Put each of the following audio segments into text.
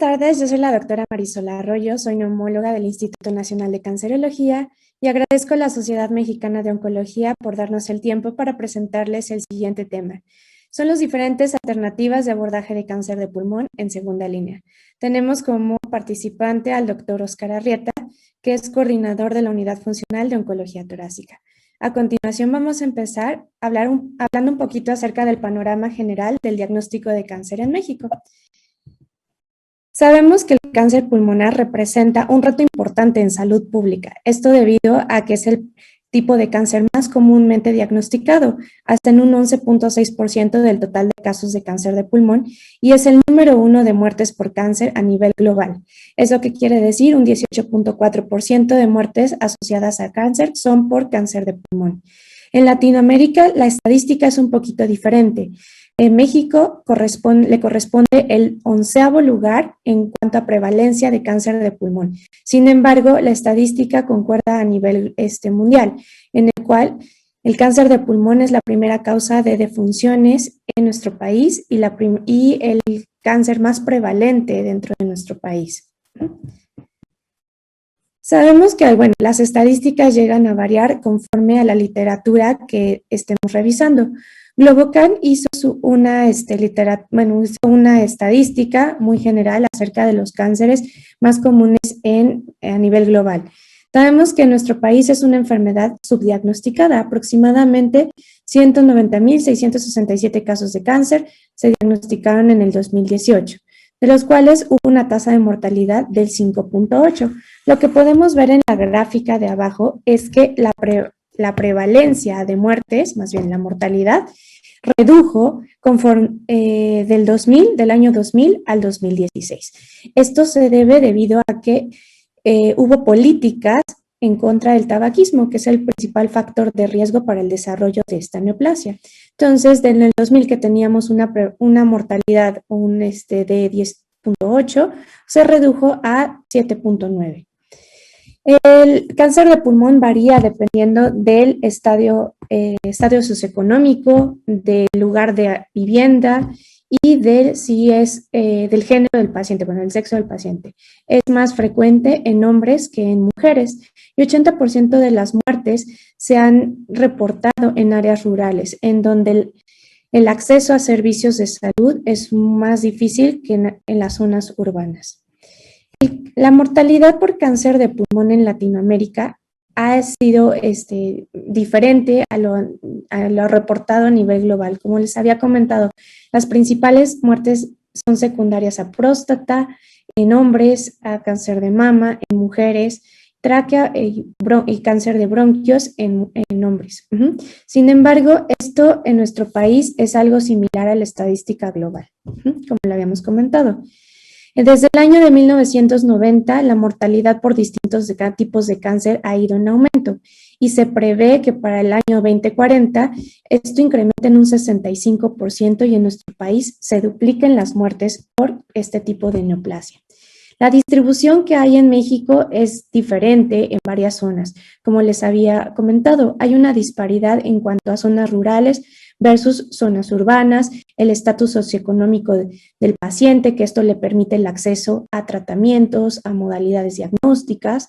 tardes, yo soy la doctora Marisol Arroyo, soy neumóloga del Instituto Nacional de Cancerología y agradezco a la Sociedad Mexicana de Oncología por darnos el tiempo para presentarles el siguiente tema. Son las diferentes alternativas de abordaje de cáncer de pulmón en segunda línea. Tenemos como participante al doctor Óscar Arrieta, que es coordinador de la Unidad Funcional de Oncología Torácica. A continuación vamos a empezar hablando un poquito acerca del panorama general del diagnóstico de cáncer en México. Sabemos que el cáncer pulmonar representa un reto importante en salud pública, esto debido a que es el tipo de cáncer más comúnmente diagnosticado, hasta en un 11.6% del total de casos de cáncer de pulmón, y es el número 1 de muertes por cáncer a nivel global. Eso que quiere decir un 18.4% de muertes asociadas a cáncer son por cáncer de pulmón. En Latinoamérica la estadística es un poquito diferente. En México le corresponde el 11º lugar en cuanto a prevalencia de cáncer de pulmón. Sin embargo, la estadística concuerda a nivel mundial, en el cual el cáncer de pulmón es la primera causa de defunciones en nuestro país y el cáncer más prevalente dentro de nuestro país. Sabemos que, las estadísticas llegan a variar conforme a la literatura que estemos revisando. Globocan hizo una estadística muy general acerca de los cánceres más comunes a nivel global. Sabemos que en nuestro país es una enfermedad subdiagnosticada. Aproximadamente 190.667 casos de cáncer se diagnosticaron en el 2018, de los cuales hubo una tasa de mortalidad del 5.8. Lo que podemos ver en la gráfica de abajo es que la prevalencia de muertes, más bien la mortalidad, redujo del año 2000 al 2016. Esto se debe debido a que hubo políticas en contra del tabaquismo, que es el principal factor de riesgo para el desarrollo de esta neoplasia. Entonces, en el 2000 que teníamos una mortalidad de 10.8, se redujo a 7.9. El cáncer de pulmón varía dependiendo del estadio socioeconómico, del lugar de vivienda y del género del paciente, el sexo del paciente. Es más frecuente en hombres que en mujeres y 80% de las muertes se han reportado en áreas rurales, en donde el acceso a servicios de salud es más difícil que en las zonas urbanas. La mortalidad por cáncer de pulmón en Latinoamérica ha sido diferente a lo reportado a nivel global. Como les había comentado, las principales muertes son secundarias a próstata, en hombres, a cáncer de mama, en mujeres, tráquea y cáncer de bronquios en hombres. Sin embargo, esto en nuestro país es algo similar a la estadística global, como lo habíamos comentado. Desde el año de 1990, la mortalidad por distintos tipos de cáncer ha ido en aumento y se prevé que para el año 2040 esto incremente en un 65% y en nuestro país se dupliquen las muertes por este tipo de neoplasia. La distribución que hay en México es diferente en varias zonas. Como les había comentado, hay una disparidad en cuanto a zonas rurales versus zonas urbanas, el estatus socioeconómico del paciente, que esto le permite el acceso a tratamientos, a modalidades diagnósticas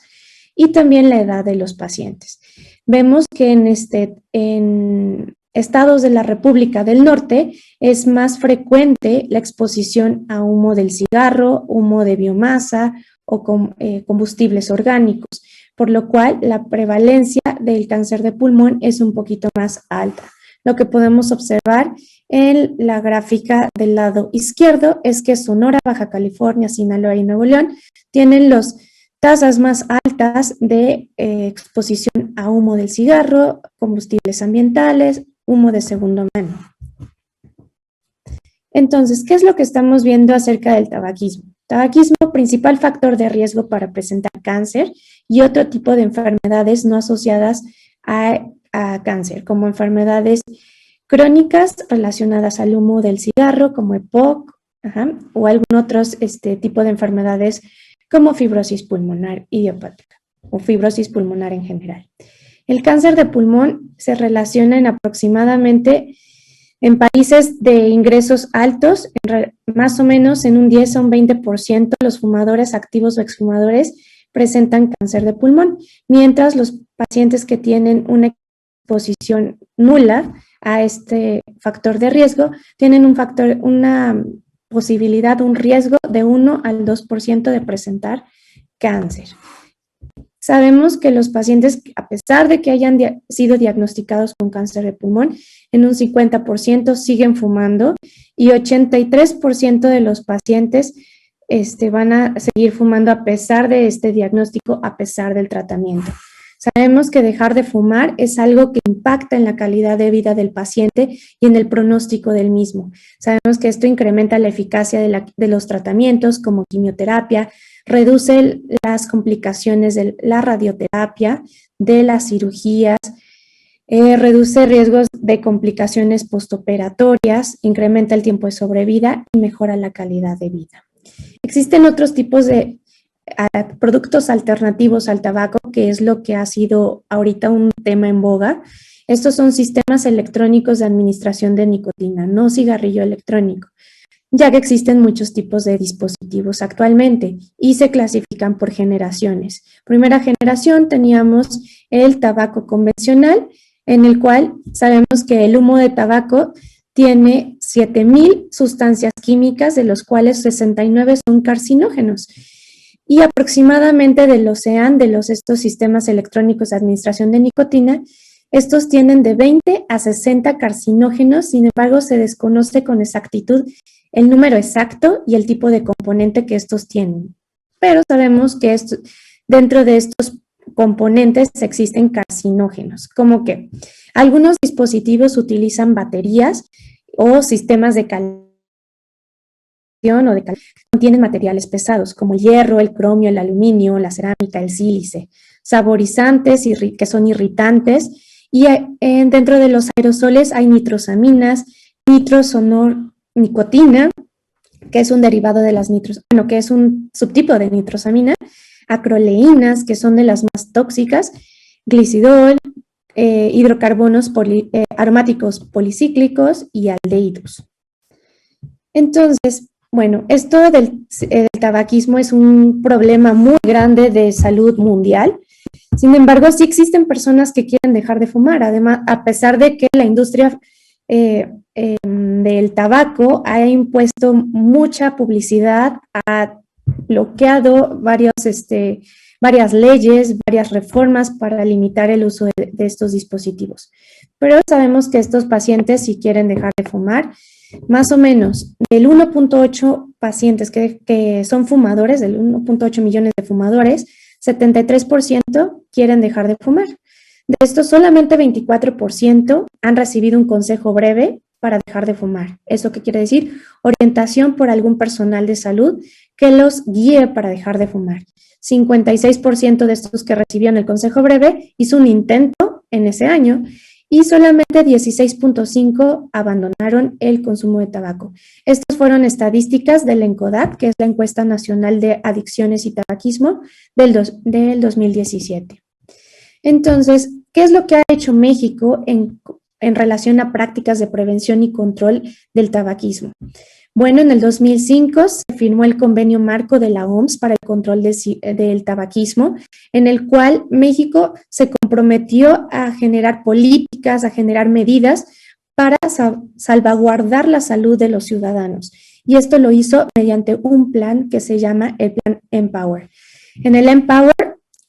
y también la edad de los pacientes. Vemos que en estados de la República del Norte es más frecuente la exposición a humo del cigarro, humo de biomasa o combustibles orgánicos, por lo cual la prevalencia del cáncer de pulmón es un poquito más alta. Lo que podemos observar en la gráfica del lado izquierdo es que Sonora, Baja California, Sinaloa y Nuevo León tienen las tasas más altas de exposición a humo del cigarro, combustibles ambientales, humo de segunda mano. Entonces, ¿qué es lo que estamos viendo acerca del tabaquismo? Tabaquismo, principal factor de riesgo para presentar cáncer y otro tipo de enfermedades no asociadas a cáncer, como enfermedades crónicas relacionadas al humo del cigarro, como EPOC, o algún otro tipo de enfermedades como fibrosis pulmonar idiopática o fibrosis pulmonar en general. El cáncer de pulmón se relaciona en aproximadamente En países de ingresos altos, más o menos en un 10 a un 20% los fumadores activos o exfumadores presentan cáncer de pulmón, mientras los pacientes que tienen una exposición nula a este factor de riesgo tienen una posibilidad, un riesgo de 1 al 2% de presentar cáncer. Sabemos que los pacientes, a pesar de que hayan sido diagnosticados con cáncer de pulmón, en un 50% siguen fumando y 83% de los pacientes van a seguir fumando a pesar de este diagnóstico, a pesar del tratamiento. Sabemos que dejar de fumar es algo que impacta en la calidad de vida del paciente y en el pronóstico del mismo. Sabemos que esto incrementa la eficacia de los tratamientos como quimioterapia, reduce las complicaciones de la radioterapia, de las cirugías, reduce riesgos de complicaciones postoperatorias, incrementa el tiempo de sobrevida y mejora la calidad de vida. Existen otros tipos de productos alternativos al tabaco, que es lo que ha sido ahorita un tema en boga. Estos son sistemas electrónicos de administración de nicotina, no cigarrillo electrónico, ya que existen muchos tipos de dispositivos actualmente y se clasifican por generaciones. Primera generación teníamos el tabaco convencional, en el cual sabemos que el humo de tabaco tiene 7,000 sustancias químicas, de los cuales 69 son carcinógenos. Y aproximadamente de los SEAN, estos sistemas electrónicos de administración de nicotina, estos tienen de 20 a 60 carcinógenos, sin embargo se desconoce con exactitud el número exacto y el tipo de componente que estos tienen. Pero sabemos que dentro de estos componentes existen carcinógenos, como que algunos dispositivos utilizan baterías o sistemas de calibración o que contienen materiales pesados como el hierro, el cromio, el aluminio, la cerámica, el sílice, saborizantes que son irritantes, y dentro de los aerosoles hay nitrosaminas, nitrosonornicotina, que es un derivado de las que es un subtipo de nitrosamina, acroleínas, que son de las más tóxicas, glicidol, hidrocarbonos aromáticos policíclicos y aldehídos. Entonces, bueno, esto del tabaquismo es un problema muy grande de salud mundial. Sin embargo, sí existen personas que quieren dejar de fumar, además, a pesar de que la industria del tabaco ha impuesto mucha publicidad, ha bloqueado varias leyes, varias reformas para limitar el uso de estos dispositivos. Pero sabemos que estos pacientes, si quieren dejar de fumar, más o menos del 1.8 pacientes que son fumadores, del 1.8 millones de fumadores, 73% quieren dejar de fumar. De estos, solamente 24% han recibido un consejo breve para dejar de fumar. ¿Eso qué quiere decir? Orientación por algún personal de salud que los guíe para dejar de fumar. 56% de estos que recibieron el consejo breve hizo un intento en ese año y solamente 16.5 abandonaron el consumo de tabaco. Estas fueron estadísticas del ENCODAT, que es la Encuesta Nacional de Adicciones y Tabaquismo del 2017. Entonces, ¿qué es lo que ha hecho México en relación a prácticas de prevención y control del tabaquismo? Bueno, en el 2005 se firmó el convenio marco de la OMS para el control del tabaquismo, en el cual México se comprometió a generar políticas, a generar medidas para salvaguardar la salud de los ciudadanos. Y esto lo hizo mediante un plan que se llama el Plan Empower. En el Empower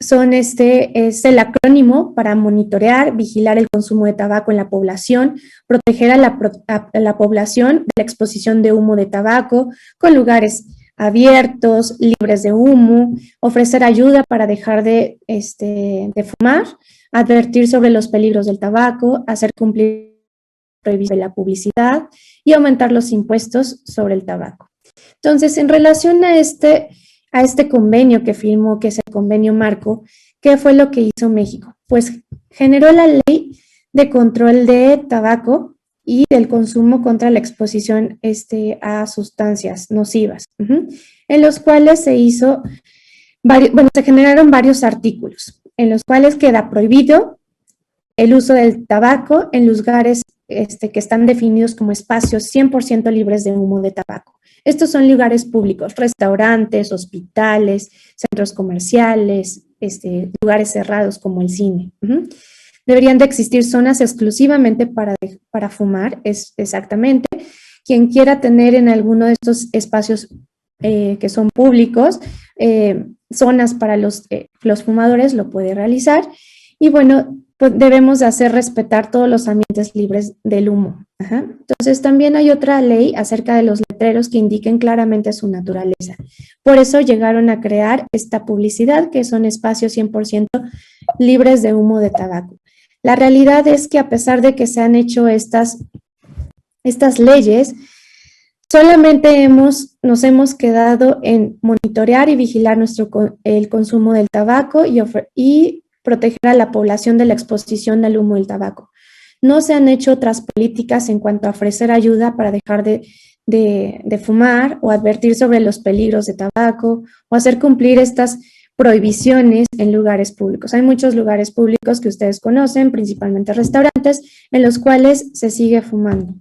es el acrónimo para monitorear, vigilar el consumo de tabaco en la población, proteger a la población de la exposición de humo de tabaco, con lugares abiertos, libres de humo, ofrecer ayuda para dejar de fumar, advertir sobre los peligros del tabaco, hacer cumplir la publicidad y aumentar los impuestos sobre el tabaco. Entonces, en relación a este convenio que firmó, que es el convenio marco, ¿qué fue lo que hizo México? Pues generó la ley de control de tabaco y del consumo contra la exposición a sustancias nocivas, en los cuales se generaron varios artículos, en los cuales queda prohibido el uso del tabaco en lugares que están definidos como espacios 100% libres de humo de tabaco. Estos son lugares públicos, restaurantes, hospitales, centros comerciales, lugares cerrados como el cine. Deberían de existir zonas exclusivamente para fumar, exactamente. Quien quiera tener en alguno de estos espacios que son públicos, zonas para los fumadores, lo puede realizar. Y bueno, pues debemos de hacer respetar todos los ambientes libres del humo. Entonces, también hay otra ley acerca de los letreros que indiquen claramente su naturaleza. Por eso llegaron a crear esta publicidad, que son espacios 100% libres de humo de tabaco. La realidad es que a pesar de que se han hecho estas leyes, solamente nos hemos quedado en monitorear y vigilar el consumo del tabaco y proteger a la población de la exposición al humo del tabaco. No se han hecho otras políticas en cuanto a ofrecer ayuda para dejar de fumar o advertir sobre los peligros de tabaco o hacer cumplir estas prohibiciones en lugares públicos. Hay muchos lugares públicos que ustedes conocen, principalmente restaurantes, en los cuales se sigue fumando.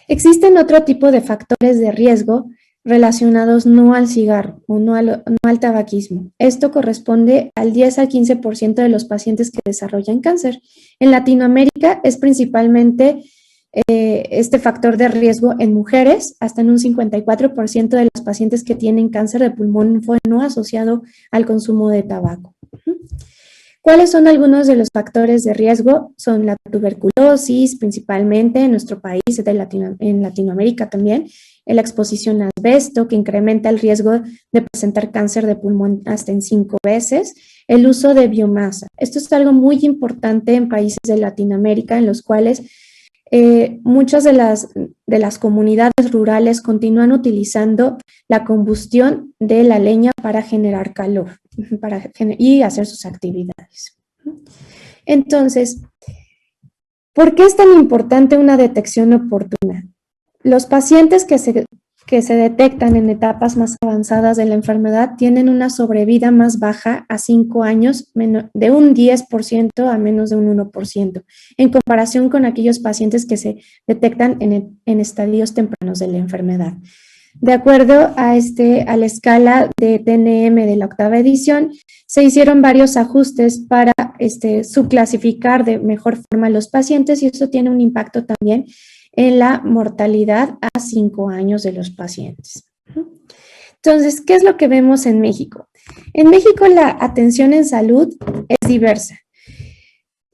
Existen otro tipo de factores de riesgo relacionados no al cigarro o no al tabaquismo. Esto corresponde al 10 al 15% de los pacientes que desarrollan cáncer. En Latinoamérica es principalmente este factor de riesgo en mujeres, hasta en un 54% de los pacientes que tienen cáncer de pulmón fue no asociado al consumo de tabaco. ¿Cuáles son algunos de los factores de riesgo? Son la tuberculosis, principalmente en nuestro país, en Latinoamérica también, la exposición a asbesto, que incrementa el riesgo de presentar cáncer de pulmón hasta en 5 veces, el uso de biomasa. Esto es algo muy importante en países de Latinoamérica, en los cuales muchas de las comunidades rurales continúan utilizando la combustión de la leña para generar calor y hacer sus actividades. Entonces, ¿por qué es tan importante una detección oportuna? Los pacientes que se detectan en etapas más avanzadas de la enfermedad tienen una sobrevida más baja a 5 años, de un 10% a menos de un 1%, en comparación con aquellos pacientes que se detectan en estadios tempranos de la enfermedad. De acuerdo a la escala de TNM de la 8ª edición, se hicieron varios ajustes para subclasificar de mejor forma a los pacientes y eso tiene un impacto también en la mortalidad a 5 años de los pacientes. Entonces, ¿qué es lo que vemos en México? En México la atención en salud es diversa.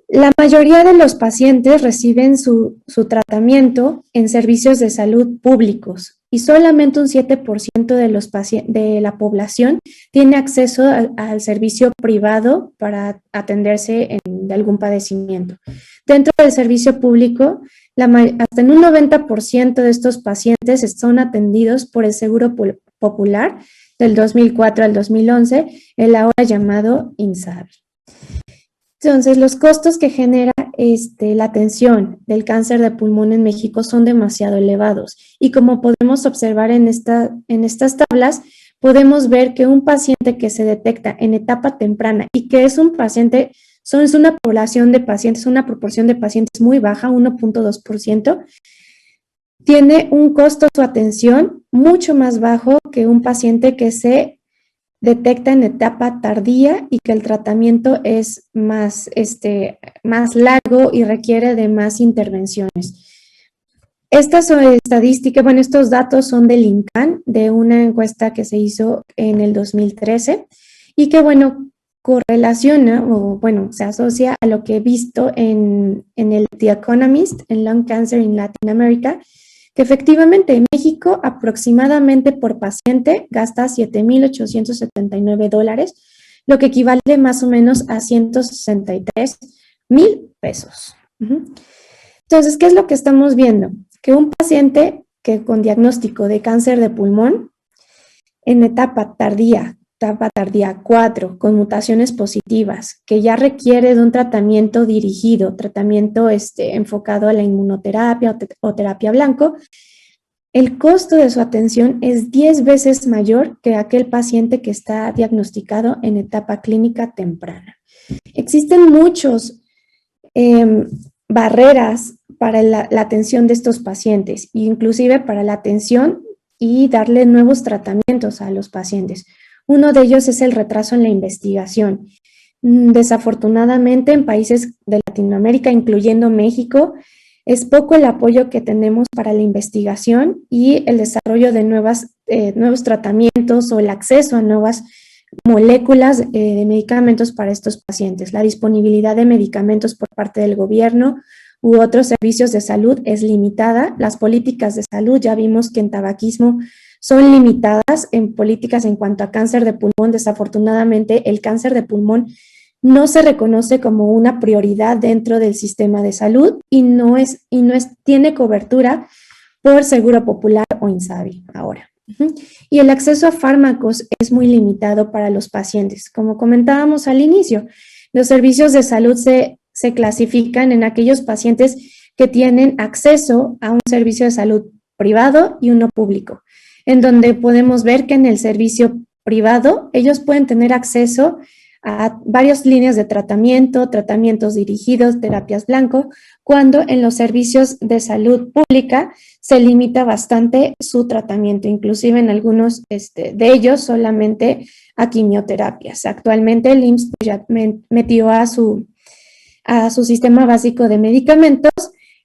La mayoría de los pacientes reciben su tratamiento en servicios de salud públicos y solamente un 7% de la población tiene acceso al servicio privado para atenderse de algún padecimiento. Dentro del servicio público, hasta en un 90% de estos pacientes son atendidos por el Seguro Popular del 2004 al 2011, el ahora llamado INSABI. Entonces, los costos que genera la atención del cáncer de pulmón en México son demasiado elevados y como podemos observar en estas tablas, podemos ver que un paciente que se detecta en etapa temprana y que es un paciente, es una población de pacientes, una proporción de pacientes muy baja, 1.2%, tiene un costo de su atención mucho más bajo que un paciente que se detecta en etapa tardía y que el tratamiento es más largo y requiere de más intervenciones. Estas estadísticas, estos datos son del INCAN, de una encuesta que se hizo en el 2013 y que, correlaciona se asocia a lo que he visto en el The Economist, en Lung Cancer in Latin America, que efectivamente en México aproximadamente por paciente gasta $7,879, lo que equivale más o menos a 163,000 pesos. Entonces, ¿qué es lo que estamos viendo? Que un paciente con diagnóstico de cáncer de pulmón en etapa tardía 4, con mutaciones positivas, que ya requiere de un tratamiento dirigido, tratamiento enfocado a la inmunoterapia o terapia blanco, el costo de su atención es 10 veces mayor que aquel paciente que está diagnosticado en etapa clínica temprana. Existen muchas barreras para la atención de estos pacientes, inclusive para la atención y darle nuevos tratamientos a los pacientes. Uno de ellos es el retraso en la investigación. Desafortunadamente, en países de Latinoamérica, incluyendo México, es poco el apoyo que tenemos para la investigación y el desarrollo de nuevos tratamientos o el acceso a nuevas moléculas de medicamentos para estos pacientes. La disponibilidad de medicamentos por parte del gobierno u otros servicios de salud es limitada. Las políticas de salud, ya vimos que en tabaquismo son limitadas en políticas en cuanto a cáncer de pulmón. Desafortunadamente, el cáncer de pulmón no se reconoce como una prioridad dentro del sistema de salud y tiene cobertura por Seguro Popular o INSABI ahora. Y el acceso a fármacos es muy limitado para los pacientes. Como comentábamos al inicio, los servicios de salud se clasifican en aquellos pacientes que tienen acceso a un servicio de salud privado y uno público, en donde podemos ver que en el servicio privado ellos pueden tener acceso a varias líneas de tratamiento, tratamientos dirigidos, terapias blanco, cuando en los servicios de salud pública se limita bastante su tratamiento, inclusive en algunos de ellos solamente a quimioterapias. Actualmente el IMSS ya metió a su sistema básico de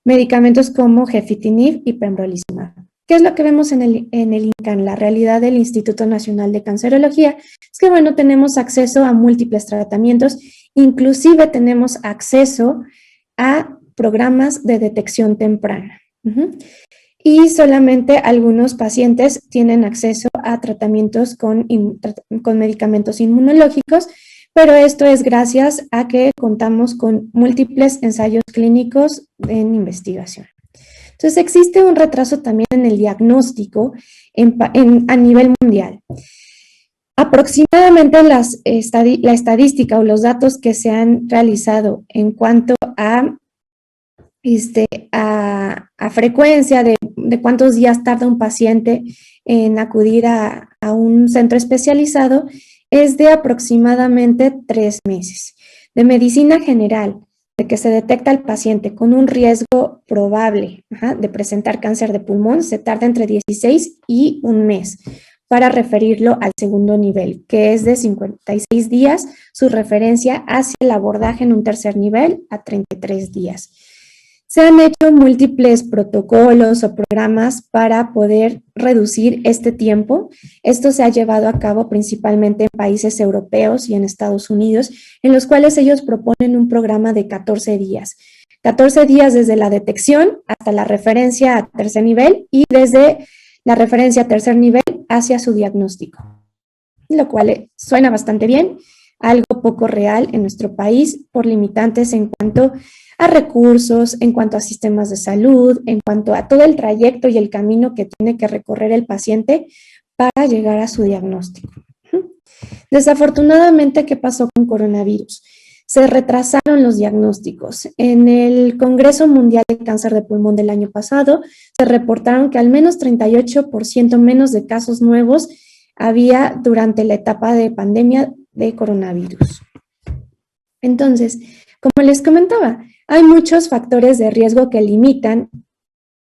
medicamentos como gefitinib y pembrolizumab. ¿Qué es lo que vemos en el INCAN? La realidad del Instituto Nacional de Cancerología es que, bueno, tenemos acceso a múltiples tratamientos, inclusive tenemos acceso a programas de detección temprana. Y solamente algunos pacientes tienen acceso a tratamientos con medicamentos inmunológicos, pero esto es gracias a que contamos con múltiples ensayos clínicos en investigación. Entonces, existe un retraso también en el diagnóstico a nivel mundial. Aproximadamente la estadística o los datos que se han realizado en cuanto a frecuencia de cuántos días tarda un paciente en acudir a un centro especializado es de aproximadamente 3 meses. De medicina general, de que se detecta al paciente con un riesgo probable de presentar cáncer de pulmón, se tarda entre 16 y un mes para referirlo al segundo nivel, que es de 56 días, su referencia hacia el abordaje en un tercer nivel a 33 días. Se han hecho múltiples protocolos o programas para poder reducir este tiempo. Esto se ha llevado a cabo principalmente en países europeos y en Estados Unidos, en los cuales ellos proponen un programa de 14 días. 14 días desde la detección hasta la referencia a tercer nivel y desde la referencia a tercer nivel hacia su diagnóstico, lo cual suena bastante bien, algo poco real en nuestro país por limitantes en cuanto a recursos, en cuanto a sistemas de salud, en cuanto a todo el trayecto y el camino que tiene que recorrer el paciente para llegar a su diagnóstico. Desafortunadamente, ¿qué pasó con coronavirus? Se retrasaron los diagnósticos. En el Congreso Mundial de Cáncer de Pulmón del año pasado, se reportaron que al menos 38% menos de casos nuevos había durante la etapa de pandemia de coronavirus. Entonces, como les comentaba, hay muchos factores de riesgo que limitan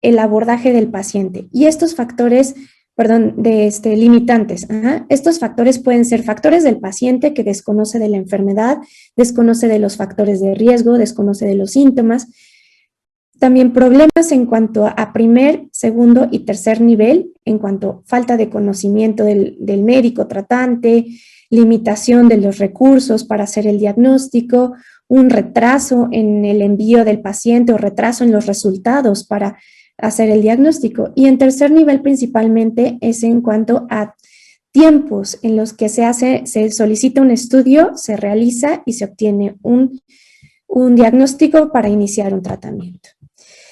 el abordaje del paciente y estos factores, limitantes. Estos factores pueden ser factores del paciente que desconoce de la enfermedad, desconoce de los factores de riesgo, desconoce de los síntomas. También problemas en cuanto a primer, segundo y tercer nivel, en cuanto a falta de conocimiento del médico tratante, limitación de los recursos para hacer el diagnóstico, un retraso en el envío del paciente o retraso en los resultados para hacer el diagnóstico. Y en tercer nivel principalmente es en cuanto a tiempos en los que se solicita un estudio, se realiza y se obtiene un diagnóstico para iniciar un tratamiento.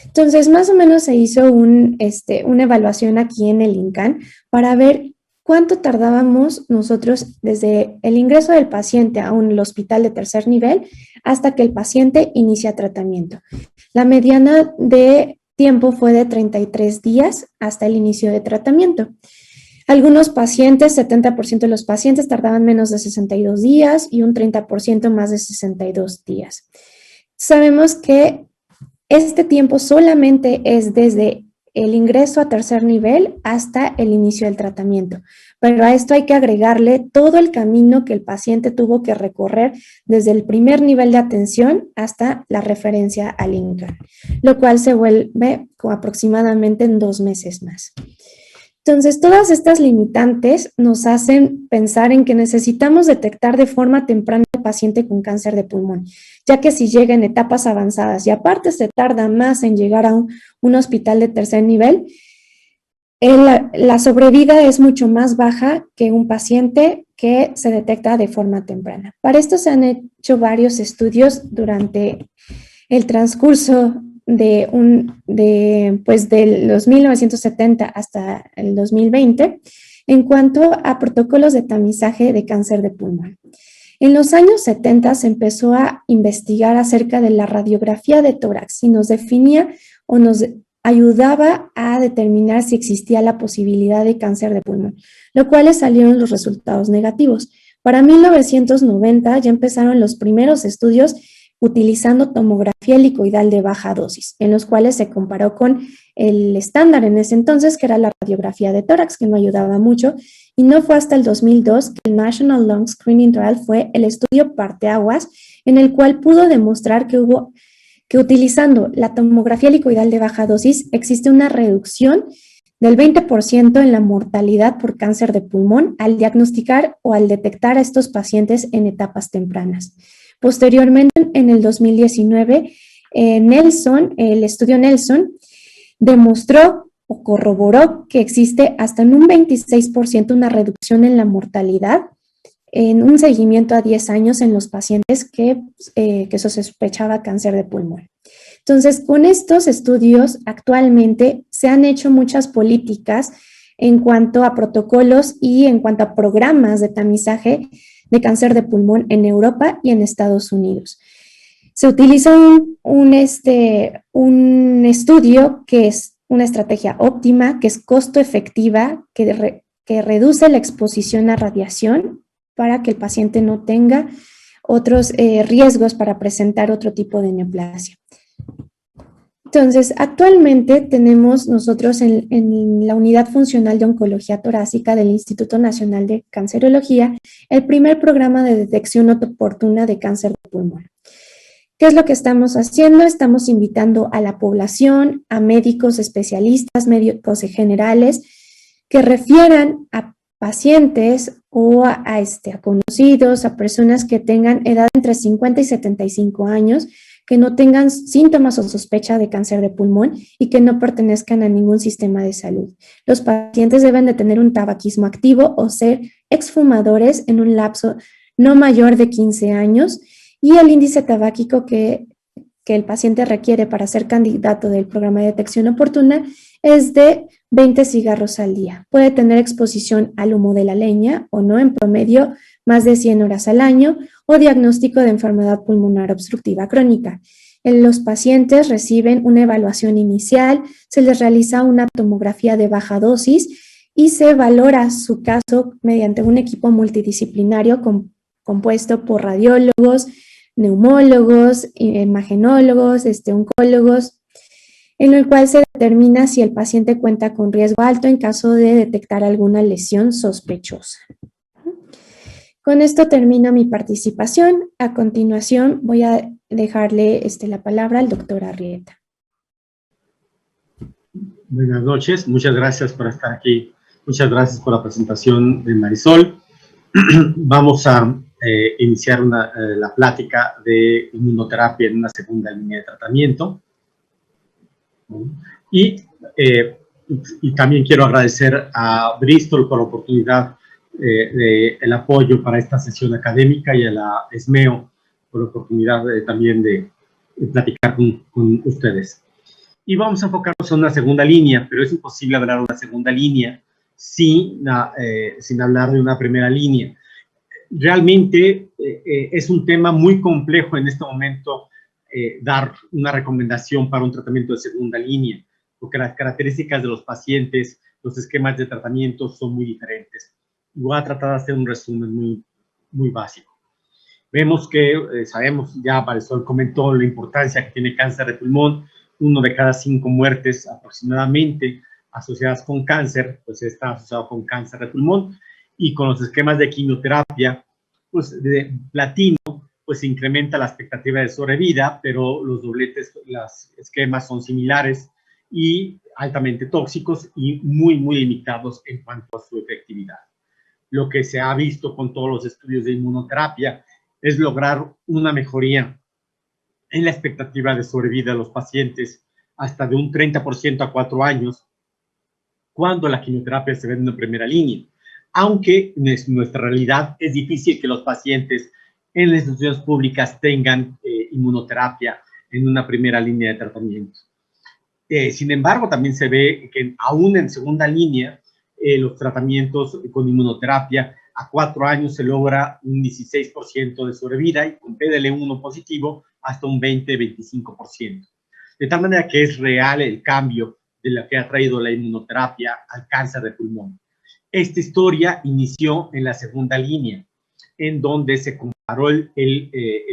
Entonces, más o menos se hizo una evaluación aquí en el INCAN para ver cuánto tardábamos nosotros desde el ingreso del paciente a un hospital de tercer nivel hasta que el paciente inicia tratamiento. La mediana de tiempo fue de 33 días hasta el inicio de tratamiento. Algunos pacientes, 70% de los pacientes tardaban menos de 62 días y un 30% más de 62 días. Sabemos que Este tiempo solamente es desde el ingreso a tercer nivel hasta el inicio del tratamiento. Pero a esto hay que agregarle todo el camino que el paciente tuvo que recorrer desde el primer nivel de atención hasta la referencia al INCAN, lo cual se vuelve aproximadamente en 2 meses más. Entonces, todas estas limitantes nos hacen pensar en que necesitamos detectar de forma temprana al paciente con cáncer de pulmón, ya que si llega en etapas avanzadas y aparte se tarda más en llegar a un hospital de tercer nivel, la sobrevida es mucho más baja que un paciente que se detecta de forma temprana. Para esto se han hecho varios estudios durante el transcurso de los 1970 hasta el 2020 en cuanto a protocolos de tamizaje de cáncer de pulmón. En los años 70 se empezó a investigar acerca de la radiografía de tórax y nos definía o nos ayudaba a determinar si existía la posibilidad de cáncer de pulmón, lo cual salieron los resultados negativos. Para 1990 ya empezaron los primeros estudios utilizando tomografía helicoidal de baja dosis, en los cuales se comparó con el estándar en ese entonces, que era la radiografía de tórax, que no ayudaba mucho, y no fue hasta el 2002 que el National Lung Screening Trial fue el estudio parteaguas, en el cual pudo demostrar que utilizando la tomografía helicoidal de baja dosis existe una reducción del 20% en la mortalidad por cáncer de pulmón al diagnosticar o al detectar a estos pacientes en etapas tempranas. Posteriormente, en el 2019, el estudio Nelson demostró o corroboró que existe hasta en un 26% una reducción en la mortalidad en un seguimiento a 10 años en los pacientes que se sospechaba cáncer de pulmón. Entonces, con estos estudios, actualmente se han hecho muchas políticas en cuanto a protocolos y en cuanto a programas de tamizaje de cáncer de pulmón en Europa y en Estados Unidos. Se utiliza un estudio que es una estrategia óptima, que es costo efectiva, que reduce la exposición a radiación para que el paciente no tenga otros riesgos para presentar otro tipo de neoplasia. Entonces, actualmente tenemos nosotros en la Unidad Funcional de Oncología Torácica del Instituto Nacional de Cancerología el primer programa de detección oportuna de cáncer de pulmón. ¿Qué es lo que estamos haciendo? Estamos invitando a la población, a médicos especialistas, médicos generales, que refieran a pacientes o a conocidos, a personas que tengan edad entre 50 y 75 años, que no tengan síntomas o sospecha de cáncer de pulmón y que no pertenezcan a ningún sistema de salud. Los pacientes deben de tener un tabaquismo activo o ser exfumadores en un lapso no mayor de 15 años y el índice tabáquico que el paciente requiere para ser candidato del programa de detección oportuna es de 20 cigarros al día. Puede tener exposición al humo de la leña o no, en promedio más de 100 horas al año, o diagnóstico de enfermedad pulmonar obstructiva crónica. Los pacientes reciben una evaluación inicial, se les realiza una tomografía de baja dosis y se valora su caso mediante un equipo multidisciplinario compuesto por radiólogos, neumólogos, imagenólogos, oncólogos, en el cual se determina si el paciente cuenta con riesgo alto en caso de detectar alguna lesión sospechosa. Con esto termino mi participación. A continuación voy a dejarle la palabra al doctor Arrieta. Buenas noches, muchas gracias por estar aquí. Muchas gracias por la presentación de Marisol. Vamos a iniciar la plática de inmunoterapia en una segunda línea de tratamiento. Y también quiero agradecer a Bristol por la oportunidad el apoyo para esta sesión académica y a la ESMEO por la oportunidad también de platicar con ustedes. Y vamos a enfocarnos en una segunda línea, pero es imposible hablar de una segunda línea sin hablar de una primera línea. Realmente es un tema muy complejo en este momento dar una recomendación para un tratamiento de segunda línea, porque las características de los pacientes, los esquemas de tratamiento son muy diferentes. Voy a tratar de hacer un resumen muy básico. Vemos que, sabemos, ya Marisol comentó la importancia que tiene cáncer de pulmón 1 de cada 5 muertes aproximadamente asociadas con cáncer, pues está asociado con cáncer de pulmón, y con los esquemas de quimioterapia, pues de platino, pues se incrementa la expectativa de sobrevida, pero los dobletes, los esquemas son similares y altamente tóxicos y muy, muy limitados en cuanto a su efectividad. Lo que se ha visto con todos los estudios de inmunoterapia es lograr una mejoría en la expectativa de sobrevida de los pacientes hasta de un 30% a 4 años, cuando la quimioterapia se ve en una primera línea. Aunque en nuestra realidad es difícil que los pacientes en las instituciones públicas tengan inmunoterapia en una primera línea de tratamiento. Sin embargo, también se ve que aún en segunda línea, los tratamientos con inmunoterapia a 4 años se logra un 16% de sobrevida y con PDL1 positivo hasta un 20-25%. De tal manera que es real el cambio de lo que ha traído la inmunoterapia al cáncer de pulmón. Esta historia inició en la segunda línea, en donde se comparó el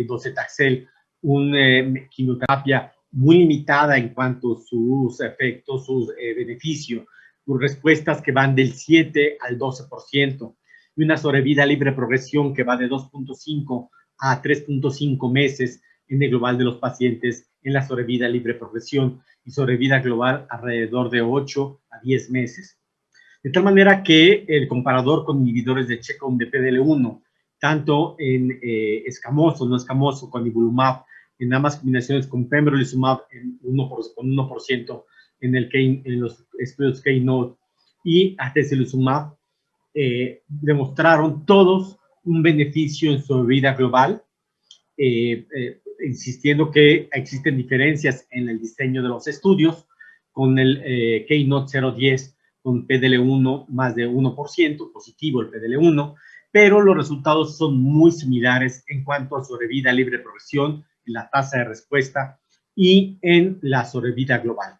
docetaxel, una quimioterapia muy limitada en cuanto a sus efectos, sus beneficios, sus respuestas que van del 7 al 12%, y una sobrevida libre progresión que va de 2.5 a 3.5 meses en el global de los pacientes en la sobrevida libre progresión, y sobrevida global alrededor de 8 a 10 meses. De tal manera que el comparador con inhibidores de checkpoint de PDL1, tanto en escamoso, no escamoso, con nivolumab, en ambas combinaciones con pembrolizumab con 1% en los estudios Keynote, y atezolizumab, demostraron todos un beneficio en sobrevida global, insistiendo que existen diferencias en el diseño de los estudios, con el Keynote 010 con PDL1 más de 1%, positivo el PDL1, pero los resultados son muy similares en cuanto a sobrevida libre de progresión, en la tasa de respuesta y en la sobrevida global,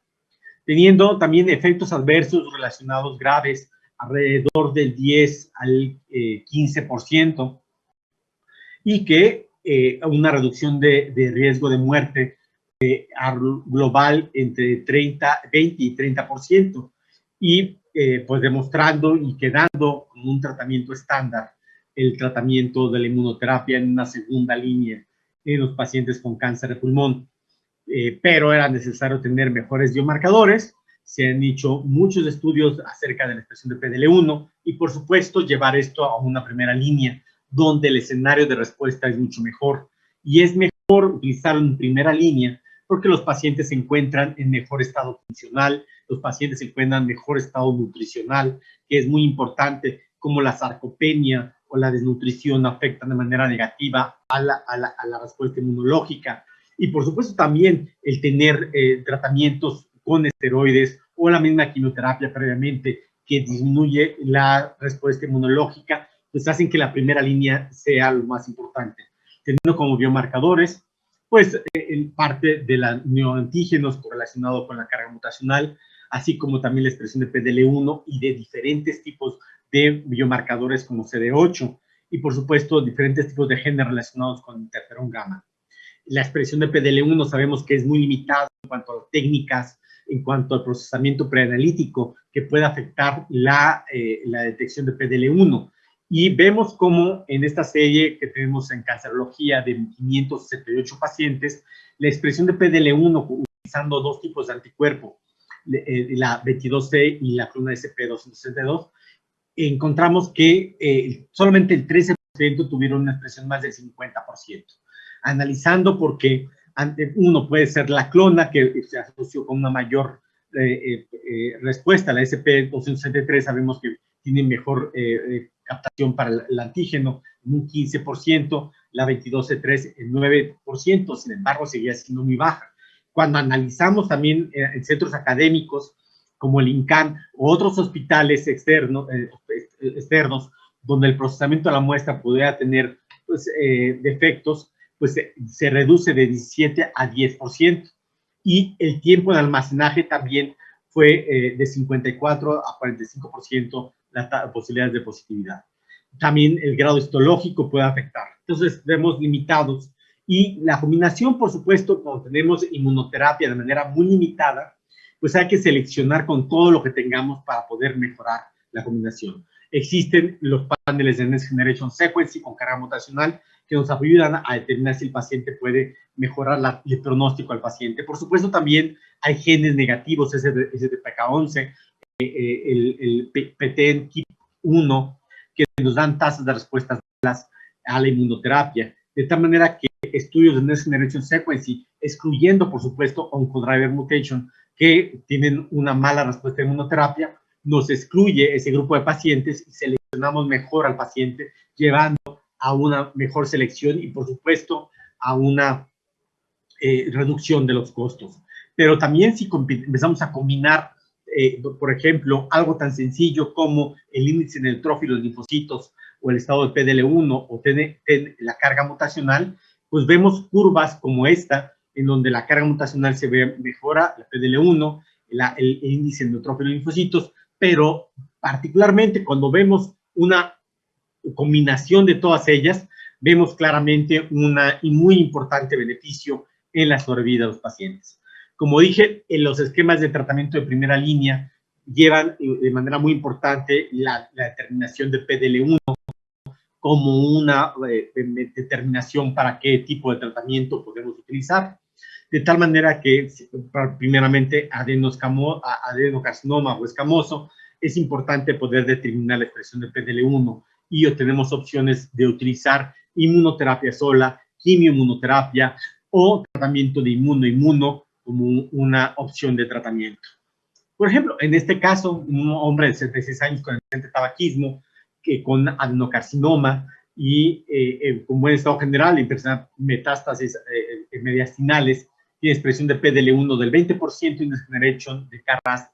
teniendo también efectos adversos relacionados graves alrededor del 10 al 15%, y que una reducción de riesgo de muerte global entre 20 y 30%, y pues demostrando y quedando como un tratamiento estándar el tratamiento de la inmunoterapia en una segunda línea en los pacientes con cáncer de pulmón. Pero era necesario tener mejores biomarcadores. Se han hecho muchos estudios acerca de la expresión de PDL1 y, por supuesto, llevar esto a una primera línea donde el escenario de respuesta es mucho mejor. Y es mejor utilizarlo en primera línea porque los pacientes se encuentran en mejor estado funcional, los pacientes se encuentran en mejor estado nutricional, que es muy importante, como la sarcopenia o la desnutrición afectan de manera negativa a la respuesta inmunológica. Y por supuesto también el tener tratamientos con esteroides o la misma quimioterapia previamente que disminuye la respuesta inmunológica, pues hacen que la primera línea sea lo más importante. Teniendo como biomarcadores, pues parte de los neoantígenos correlacionados con la carga mutacional, así como también la expresión de PDL1 y de diferentes tipos de biomarcadores como CD8, y por supuesto diferentes tipos de genes relacionados con interferón gamma. La expresión de PDL1 sabemos que es muy limitada en cuanto a técnicas, en cuanto al procesamiento preanalítico que puede afectar la detección de PDL1. Y vemos cómo en esta serie que tenemos en cancerología de 568 pacientes, la expresión de PDL1 utilizando dos tipos de anticuerpo, la 22C y la clona SP262, encontramos que solamente el 13% tuvieron una expresión más del 50%. Analizando por qué, uno puede ser la clona, que se asoció con una mayor respuesta. La SP263 sabemos que tiene mejor captación para el antígeno, un 15%, la 22C3 en 9%, sin embargo, seguía siendo muy baja. Cuando analizamos también en centros académicos, como el INCAN o otros hospitales externos, donde el procesamiento de la muestra pudiera tener pues, defectos, pues se reduce de 17 a 10%. Y el tiempo de almacenaje también fue de 54 a 45% las posibilidades de positividad. También el grado histológico puede afectar. Entonces, vemos limitados Y la combinación, por supuesto, cuando tenemos inmunoterapia de manera muy limitada, pues hay que seleccionar con todo lo que tengamos para poder mejorar la combinación. Existen los paneles de Next Generation Sequencing con carga mutacional que nos ayudan a determinar si el paciente puede mejorar el pronóstico al paciente. Por supuesto, también hay genes negativos, ese de PK11, el PTEN-KIP1, que nos dan tasas de respuestas a la inmunoterapia. De tal manera que estudios de Next Generation Sequencing, excluyendo, por supuesto, Oncodriver Mutation, que tienen una mala respuesta a inmunoterapia, nos excluye ese grupo de pacientes y seleccionamos mejor al paciente, llevando a una mejor selección y, por supuesto, a una reducción de los costos. Pero también si empezamos a combinar, por ejemplo, algo tan sencillo como el índice neutrófilo de linfocitos o el estado de PDL1 o la carga mutacional, pues vemos curvas como esta, en donde la carga mutacional se ve mejora, la PDL1, el índice neutrófilo de linfocitos, pero particularmente cuando vemos una combinación de todas ellas, vemos claramente y muy importante beneficio en la sobrevida de los pacientes. Como dije, en los esquemas de tratamiento de primera línea llevan de manera muy importante la determinación de PDL1 como una determinación para qué tipo de tratamiento podemos utilizar. De tal manera que, primeramente, adenocarcinoma o escamoso, es importante poder determinar la expresión de PDL1 y tenemos opciones de utilizar inmunoterapia sola, quimioinmunoterapia o tratamiento de inmuno como una opción de tratamiento. Por ejemplo, en este caso, un hombre de 76 años con tabaquismo, con adenocarcinoma y con buen estado general y metástasis mediastinales, tiene expresión de PDL1 del 20% y Next Generation de KRAS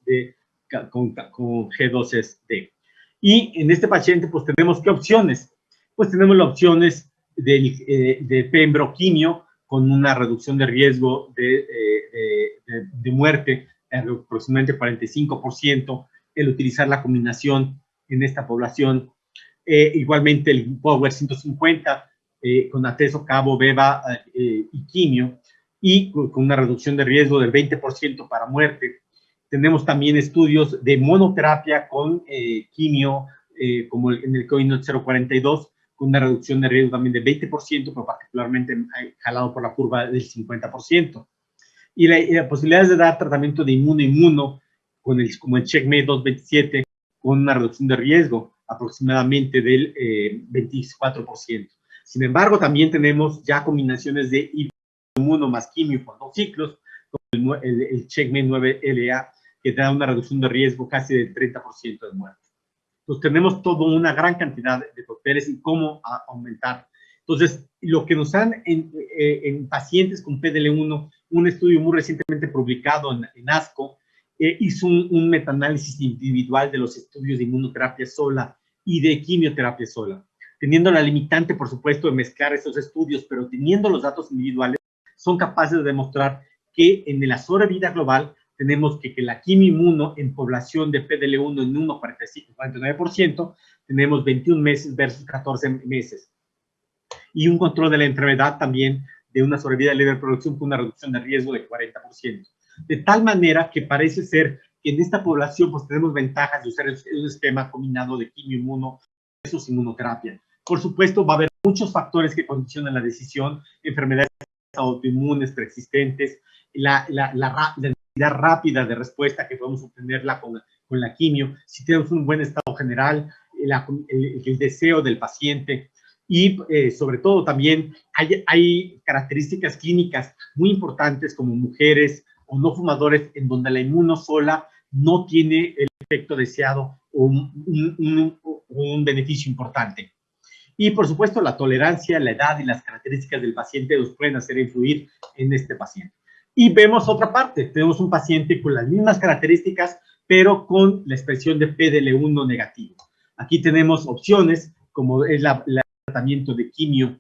con G12D. Y en este paciente, pues tenemos ¿qué opciones? Pues tenemos las opciones de pembroquimio con una reducción de riesgo de muerte aproximadamente 45%, el utilizar la combinación en esta población. Igualmente el Power 150 con atezo, cabo, beva y quimio, y con una reducción de riesgo del 20% para muerte. Tenemos también estudios de monoterapia con quimio, como en el COINOT 042, con una reducción de riesgo también del 20%, pero particularmente jalado por la curva del 50%. Y la posibilidad de dar tratamiento de inmuno como el CheckMate 227, con una reducción de riesgo aproximadamente del 24%. Sin embargo, también tenemos ya combinaciones de inmuno más quimio por 2 ciclos, como el CheckMate 9LA, que da una reducción de riesgo casi del 30% de muerte. Entonces, tenemos toda una gran cantidad de cócteles y cómo aumentar. Entonces, lo que nos dan en pacientes con PDL1, un estudio muy recientemente publicado en ASCO, hizo un metaanálisis individual de los estudios de inmunoterapia sola y de quimioterapia sola, teniendo la limitante, por supuesto, de mezclar esos estudios, pero teniendo los datos individuales, son capaces de demostrar que en la sobrevida global tenemos que la quimio-inmuno en población de PDL1 en 49%, tenemos 21 meses versus 14 meses. Y un control de la enfermedad también de una sobrevida de libre producción con una reducción de riesgo de 40%. De tal manera que parece ser que en esta población pues tenemos ventajas de usar un esquema combinado de quimio-inmuno versus inmunoterapia. Por supuesto, va a haber muchos factores que condicionan la decisión, enfermedades autoinmunes preexistentes, la necesidad rápida de respuesta que podemos obtenerla con la quimio, si tenemos un buen estado general, el deseo del paciente y sobre todo también hay características clínicas muy importantes como mujeres o no fumadores en donde la inmuno sola no tiene el efecto deseado o un beneficio importante. Y por supuesto la tolerancia, la edad y las características del paciente nos pueden hacer influir en este paciente. Y vemos otra parte, tenemos un paciente con las mismas características, pero con la expresión de PDL1 negativo. Aquí tenemos opciones, como es el tratamiento de quimio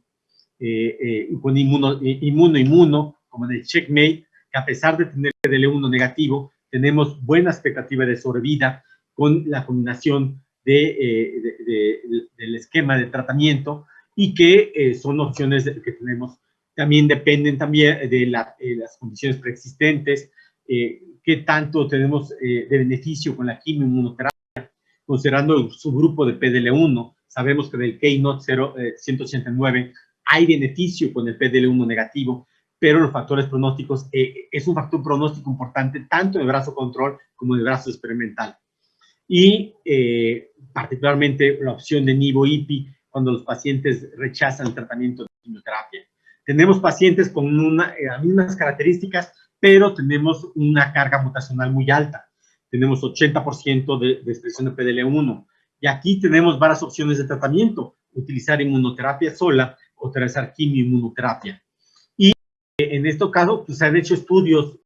con inmuno, como en el CheckMate, que a pesar de tener PDL1 negativo, tenemos buena expectativa de sobrevida con la combinación del esquema de tratamiento y que son opciones que tenemos también dependen también de las condiciones preexistentes, qué tanto tenemos de beneficio con la quimioinmunoterapia, considerando el subgrupo de PDL1. Sabemos que del Keynote 189 hay beneficio con el PDL1 negativo, pero los factores pronósticos es un factor pronóstico importante tanto en el brazo control como en el brazo experimental. Y particularmente la opción de nivo-IPI cuando los pacientes rechazan el tratamiento de quimioterapia. Tenemos pacientes con las mismas características, pero tenemos una carga mutacional muy alta. Tenemos 80% de expresión de PDL1. Y aquí tenemos varias opciones de tratamiento. Utilizar inmunoterapia sola o utilizar quimioinmunoterapia. Y en este caso, pues, se han hecho estudios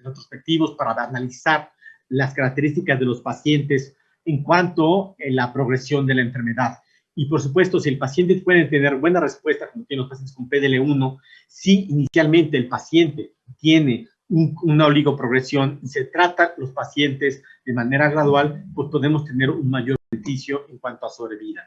retrospectivos para analizar las características de los pacientes en cuanto a la progresión de la enfermedad. Y por supuesto, si el paciente puede tener buena respuesta, como tienen los pacientes con PDL1, si inicialmente el paciente tiene una oligoprogresión y se trata los pacientes de manera gradual, pues podemos tener un mayor beneficio en cuanto a sobrevida.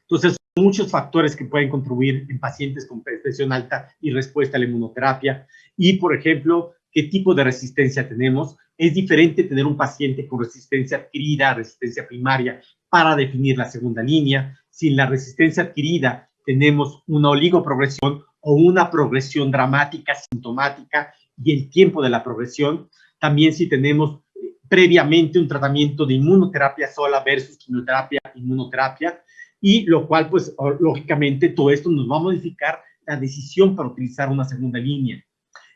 Entonces, son muchos factores que pueden contribuir en pacientes con presión alta y respuesta a la inmunoterapia. Y, por ejemplo, ¿qué tipo de resistencia tenemos? Es diferente tener un paciente con resistencia adquirida, resistencia primaria, para definir la segunda línea. Si en la resistencia adquirida tenemos una oligoprogresión o una progresión dramática, sintomática, y el tiempo de la progresión. También si tenemos previamente un tratamiento de inmunoterapia sola versus quimioterapia, inmunoterapia, y lo cual, pues, lógicamente, todo esto nos va a modificar la decisión para utilizar una segunda línea.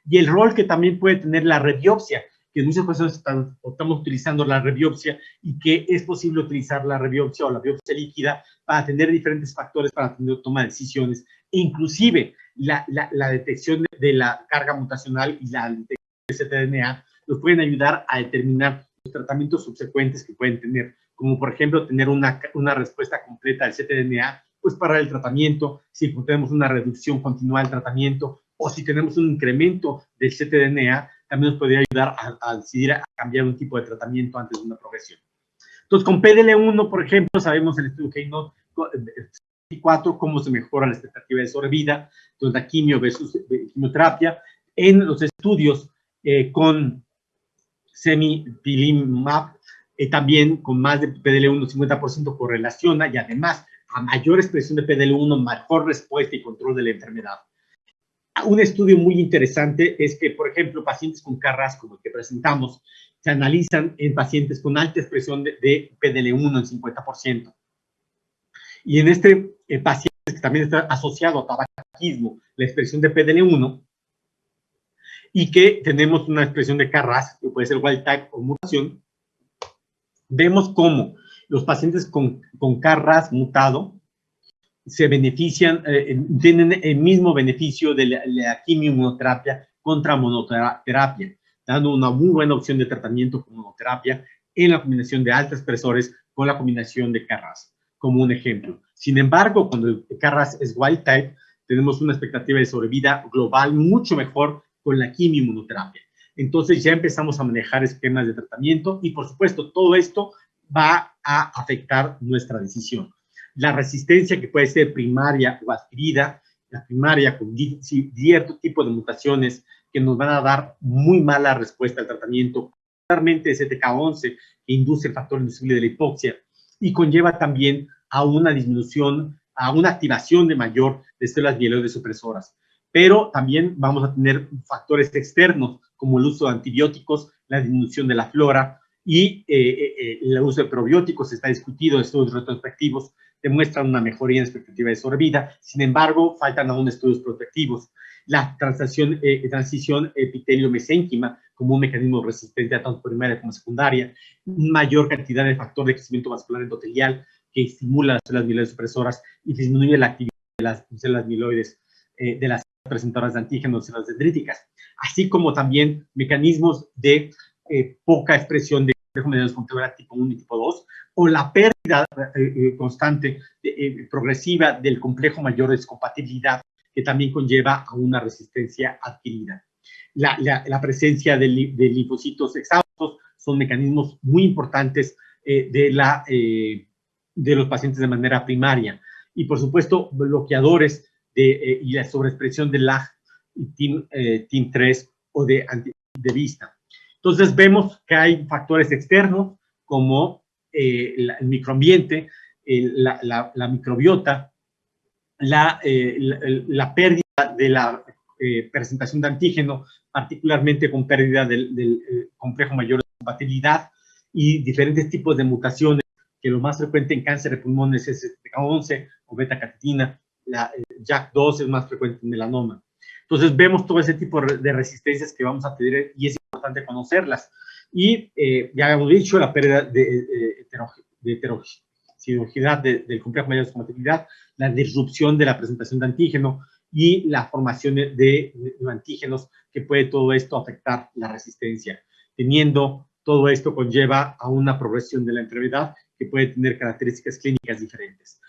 Y el rol que también puede tener la rebiopsia, que en muchas ocasiones estamos utilizando la rebiopsia y que es posible utilizar la rebiopsia o la biopsia líquida para tener diferentes factores para tener toma de decisiones. E inclusive la detección de la carga mutacional y la detección de ctDNA nos pueden ayudar a determinar los tratamientos subsecuentes que pueden tener, como por ejemplo tener una respuesta completa al ctDNA, pues para el tratamiento, si tenemos una reducción continua del tratamiento, o si tenemos un incremento del ctDNA, también nos podría ayudar a decidir a cambiar un tipo de tratamiento antes de una progresión. Entonces, con PDL1, por ejemplo, sabemos en el estudio Keynote 4 cómo se mejora la expectativa de sobrevida, entonces la quimio versus quimioterapia. En los estudios con semipilimab, también con más de PDL1, 50% correlaciona, y además, a mayor expresión de PDL1, mejor respuesta y control de la enfermedad. Un estudio muy interesante es que, por ejemplo, pacientes con KRAS, como el que presentamos, se analizan en pacientes con alta expresión de PDL1 en 50%. Y en este paciente que también está asociado a tabaquismo, la expresión de PDL1, y que tenemos una expresión de KRAS, que puede ser wild type o mutación, vemos cómo los pacientes con KRAS mutado se benefician, tienen el mismo beneficio de la quimioinmunoterapia contra monoterapia, dando una muy buena opción de tratamiento con monoterapia en la combinación de alta expresores con la combinación de KRAS, como un ejemplo. Sin embargo, cuando el KRAS es wild type, tenemos una expectativa de sobrevida global mucho mejor con la quimioinmunoterapia. Entonces ya empezamos a manejar esquemas de tratamiento y, por supuesto, todo esto va a afectar nuestra decisión. La resistencia que puede ser primaria o adquirida, la primaria con cierto tipo de mutaciones que nos van a dar muy mala respuesta al tratamiento, particularmente CTK11, que induce el factor inducible de la hipoxia y conlleva también a una disminución, a una activación de mayor de células mieloides supresoras. Pero también vamos a tener factores externos, como el uso de antibióticos, la disminución de la flora y el uso de probióticos. Está discutido en estudios retrospectivos, demuestran una mejoría en expectativa de sobrevida. Sin embargo, faltan aún estudios prospectivos. La transición epitelio-mesénquima como un mecanismo resistente a tanto primaria como secundaria, mayor cantidad de factor de crecimiento vascular endotelial que estimula las células mieloides supresoras y disminuye la actividad de las células mieloides, de las presentadoras de antígenos, células dendríticas, así como también mecanismos de poca expresión de complejo medianos controlador tipo 1 y tipo 2, o la pérdida constante, progresiva del complejo mayor de descompatibilidad, que también conlleva a una resistencia adquirida. La presencia de linfocitos exhaustos son mecanismos muy importantes de los pacientes de manera primaria. Y, por supuesto, bloqueadores y la sobreexpresión de LAG y TIM3 o de vista. Entonces vemos que hay factores externos como el microambiente, la microbiota, la pérdida de la presentación de antígeno, particularmente con pérdida del complejo mayor de compatibilidad y diferentes tipos de mutaciones, que lo más frecuente en cáncer de pulmón es STK11 o beta-catetina, la JAK2 es más frecuente en melanoma. Entonces vemos todo ese tipo de resistencias que vamos a tener y es importante conocerlas. Y ya hemos dicho la pérdida de heterogeneidad del complejo mayor de compatibilidad, la disrupción de la presentación de antígeno y la formación de antígenos, que puede todo esto afectar la resistencia. Teniendo todo esto conlleva a una progresión de la enfermedad que puede tener características clínicas diferentes.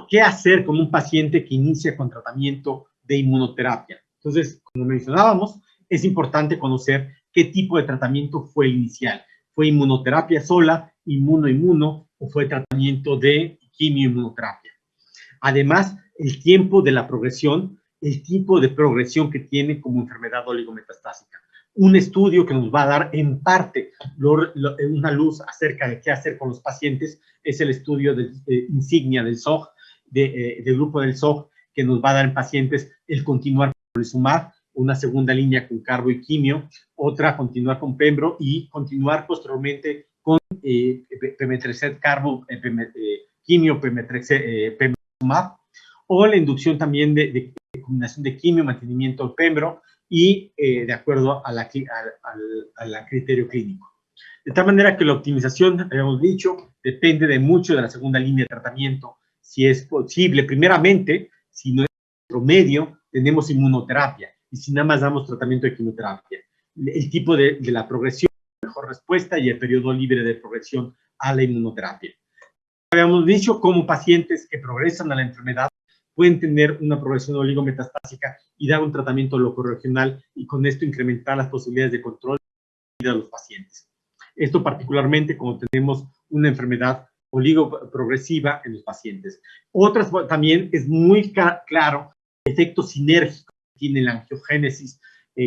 ¿Qué hacer con un paciente que inicia con tratamiento de inmunoterapia? Entonces, como mencionábamos, es importante conocer qué tipo de tratamiento fue inicial. ¿Fue inmunoterapia sola, inmuno, o fue tratamiento de quimioinmunoterapia? Además, el tiempo de la progresión, el tipo de progresión que tiene como enfermedad oligometastásica. Un estudio que nos va a dar en parte una luz acerca de qué hacer con los pacientes es el estudio de insignia del SOG, del grupo del SOG, que nos va a dar en pacientes el continuar con pembrolizumab, una segunda línea con carbo y quimio, otra continuar con pembro y continuar posteriormente con pemetrexed carbo, quimio, pembrolizumab, o la inducción también de combinación de quimio, mantenimiento de pembro y de acuerdo a la criterio clínico. De tal manera que la optimización, habíamos dicho, depende de mucho de la segunda línea de tratamiento. Si es posible, primeramente, si no es promedio, tenemos inmunoterapia. Y si nada más damos tratamiento de quimioterapia. El tipo de la progresión, mejor respuesta y el periodo libre de progresión a la inmunoterapia. Habíamos dicho cómo pacientes que progresan a la enfermedad pueden tener una progresión oligometastásica y dar un tratamiento locorregional y con esto incrementar las posibilidades de control de los pacientes. Esto particularmente cuando tenemos una enfermedad oligoprogresiva en los pacientes. Otras también es muy claro el efecto sinérgico que tiene la angiogénesis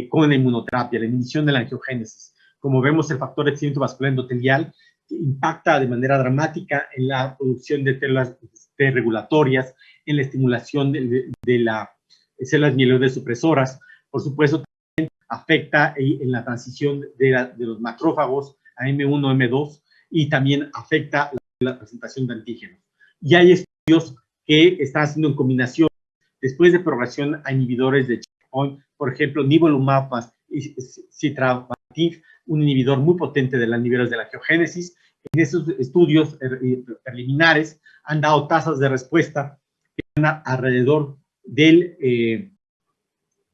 con la inmunoterapia, la inhibición de la angiogénesis. Como vemos, el factor de crecimiento vascular endotelial impacta de manera dramática en la producción de células T regulatorias, en la estimulación de las células mieloides supresoras. Por supuesto, también afecta en la transición de los macrófagos a M1, M2 y también afecta la presentación de antígenos. Y hay estudios que están haciendo en combinación después de progresión a inhibidores de checkpoint, por ejemplo, nivolumab más citrabantiv, un inhibidor muy potente de los niveles de la angiogénesis. En esos estudios preliminares han dado tasas de respuesta que van alrededor del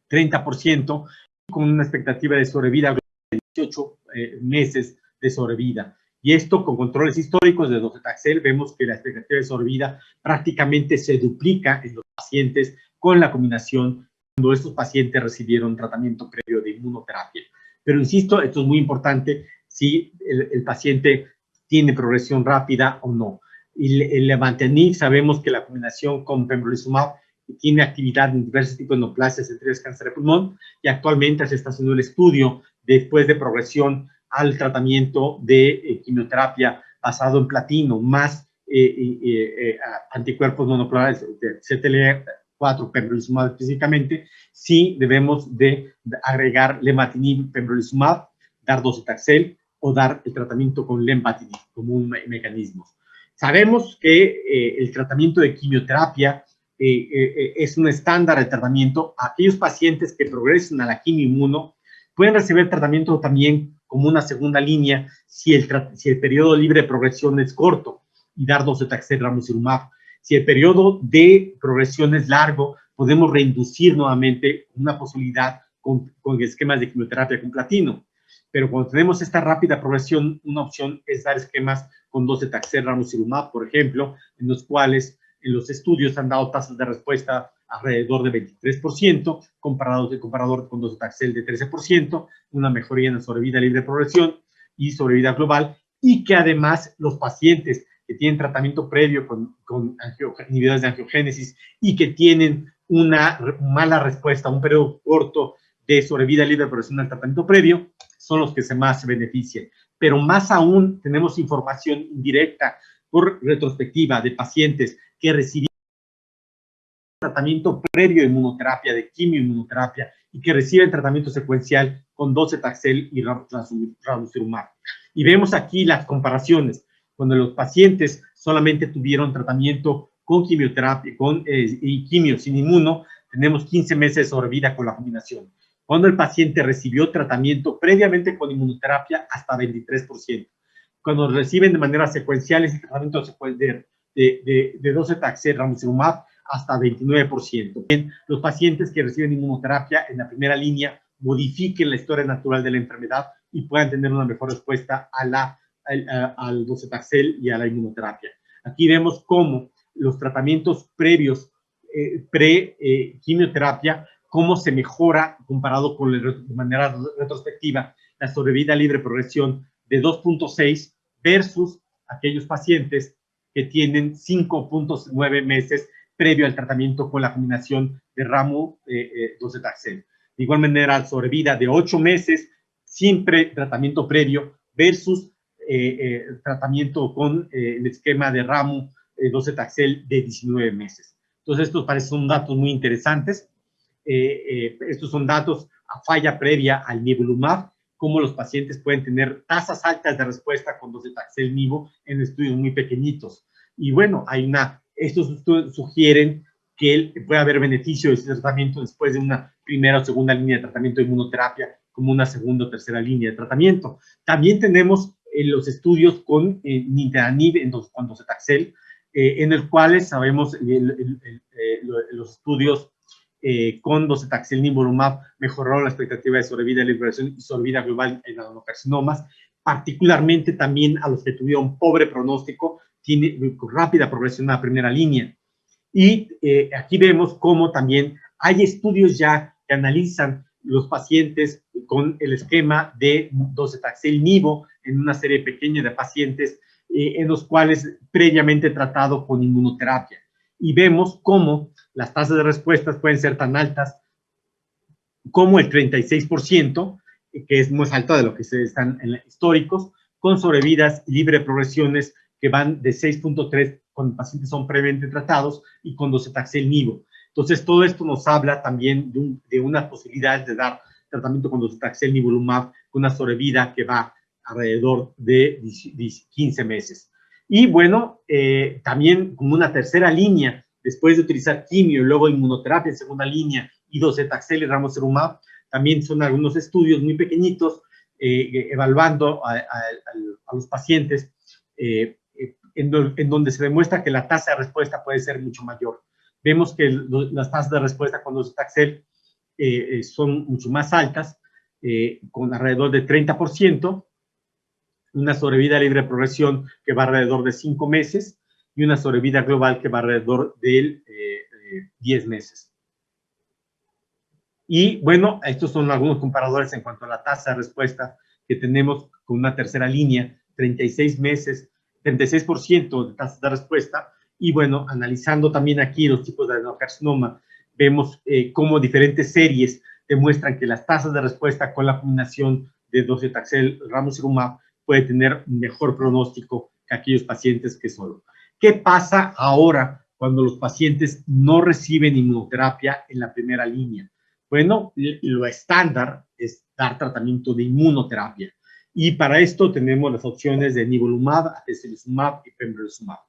30%, con una expectativa de sobrevida de 18 meses de sobrevida. Y esto con controles históricos de docetaxel, vemos que la expectativa de sobrevida prácticamente se duplica en los pacientes con la combinación cuando estos pacientes recibieron tratamiento previo de inmunoterapia. Pero insisto, esto es muy importante si el paciente tiene progresión rápida o no. Y el levantinib, sabemos que la combinación con pembrolizumab tiene actividad en diversos tipos de neoplasias, entre ellos cáncer de pulmón, y actualmente se está haciendo el estudio después de progresión al tratamiento de quimioterapia basado en platino, más anticuerpos monoclonales, CTLA-4, pembrolizumab específicamente, sí debemos de agregar lenvatinib, pembrolizumab, dar docetaxel o dar el tratamiento con lenvatinib como un mecanismo. Sabemos que el tratamiento de quimioterapia es un estándar de tratamiento. Aquellos pacientes que progresan a la quimioinmuno pueden recibir tratamiento también como una segunda línea si el periodo libre de progresión es corto y dar docetaxel, ramucirumab. Si el periodo de progresión es largo, podemos reinducir nuevamente una posibilidad con esquemas de quimioterapia con platino. Pero cuando tenemos esta rápida progresión, una opción es dar esquemas con docetaxel, ramucirumab, por ejemplo, en los cuales en los estudios han dado tasas de respuesta alrededor de 23%, comparador con docetaxel de 13%, una mejoría en la sobrevida libre de progresión y sobrevida global, y que además los pacientes que tienen tratamiento previo con inhibidores de angiogénesis y que tienen una mala respuesta, un periodo corto de sobrevida libre de progresión al tratamiento previo, son los que más se benefician. Pero más aún tenemos información indirecta por retrospectiva de pacientes que recibieron tratamiento previo de inmunoterapia, de quimioinmunoterapia, y que reciben tratamiento secuencial con docetaxel y ramucirumab. Y vemos aquí las comparaciones. Cuando los pacientes solamente tuvieron tratamiento con quimioterapia, y quimio sin inmuno, tenemos 15 meses de sobrevida con la combinación. Cuando el paciente recibió tratamiento previamente con inmunoterapia, hasta 23%. Cuando reciben de manera secuencial ese tratamiento de docetaxel, ramucirumab, hasta 29%. Los pacientes que reciben inmunoterapia en la primera línea modifiquen la historia natural de la enfermedad y puedan tener una mejor respuesta al docetaxel y a la inmunoterapia. Aquí vemos cómo los tratamientos previos, pre-quimioterapia, cómo se mejora comparado con de manera retrospectiva la sobrevida libre de progresión de 2.6 versus aquellos pacientes que tienen 5.9 meses previo al tratamiento con la combinación de ramu docetaxel. De igual manera, sobrevida de 8 meses siempre tratamiento previo versus tratamiento con el esquema de ramu docetaxel de 19 meses. Entonces, estos son datos muy interesantes. Estos son datos a falla previa al nivolumab, cómo los pacientes pueden tener tasas altas de respuesta con docetaxel nivo en estudios muy pequeñitos. Y bueno, estos estudios sugieren que puede haber beneficio de ese tratamiento después de una primera o segunda línea de tratamiento de inmunoterapia, como una segunda o tercera línea de tratamiento. También tenemos los estudios con nintedanib con docetaxel, en el cuales sabemos los estudios con docetaxel nivolumab mejoraron la expectativa de sobrevida de liberación y sobrevida global en adenocarcinomas, particularmente también a los que tuvieron pobre pronóstico, tiene rápida progresión a la primera línea. Y aquí vemos cómo también hay estudios ya que analizan los pacientes con el esquema de docetaxel nivo en una serie pequeña de pacientes en los cuales previamente tratado con inmunoterapia. Y vemos cómo las tasas de respuestas pueden ser tan altas como el 36%, que es más alto de lo que se están en históricos, con sobrevidas libre de progresiones que van de 6.3 cuando pacientes son previamente tratados y con docetaxel nivo. Entonces, todo esto nos habla también de una posibilidad de dar tratamiento con docetaxel nivolumab con una sobrevida que va alrededor de 15 meses. Y bueno, también como una tercera línea, después de utilizar quimio y luego inmunoterapia en segunda línea y docetaxel y ramucirumab, también son algunos estudios muy pequeñitos evaluando a los pacientes en donde se demuestra que la tasa de respuesta puede ser mucho mayor. Vemos que las tasas de respuesta con docetaxel son mucho más altas, con alrededor de 30%, una sobrevida libre de progresión que va alrededor de 5 meses y una sobrevida global que va alrededor de 10 meses. Y bueno, estos son algunos comparadores en cuanto a la tasa de respuesta que tenemos con una tercera línea, 36 meses, 36% de tasas de respuesta. Y bueno, analizando también aquí los tipos de adenocarcinoma, vemos cómo diferentes series demuestran que las tasas de respuesta con la combinación de docetaxel ramucirumab puede tener mejor pronóstico que aquellos pacientes que solo. ¿Qué pasa ahora cuando los pacientes no reciben inmunoterapia en la primera línea? Bueno, lo estándar es dar tratamiento de inmunoterapia. Y para esto tenemos las opciones de nivolumab, atezolizumab y pembrolizumab.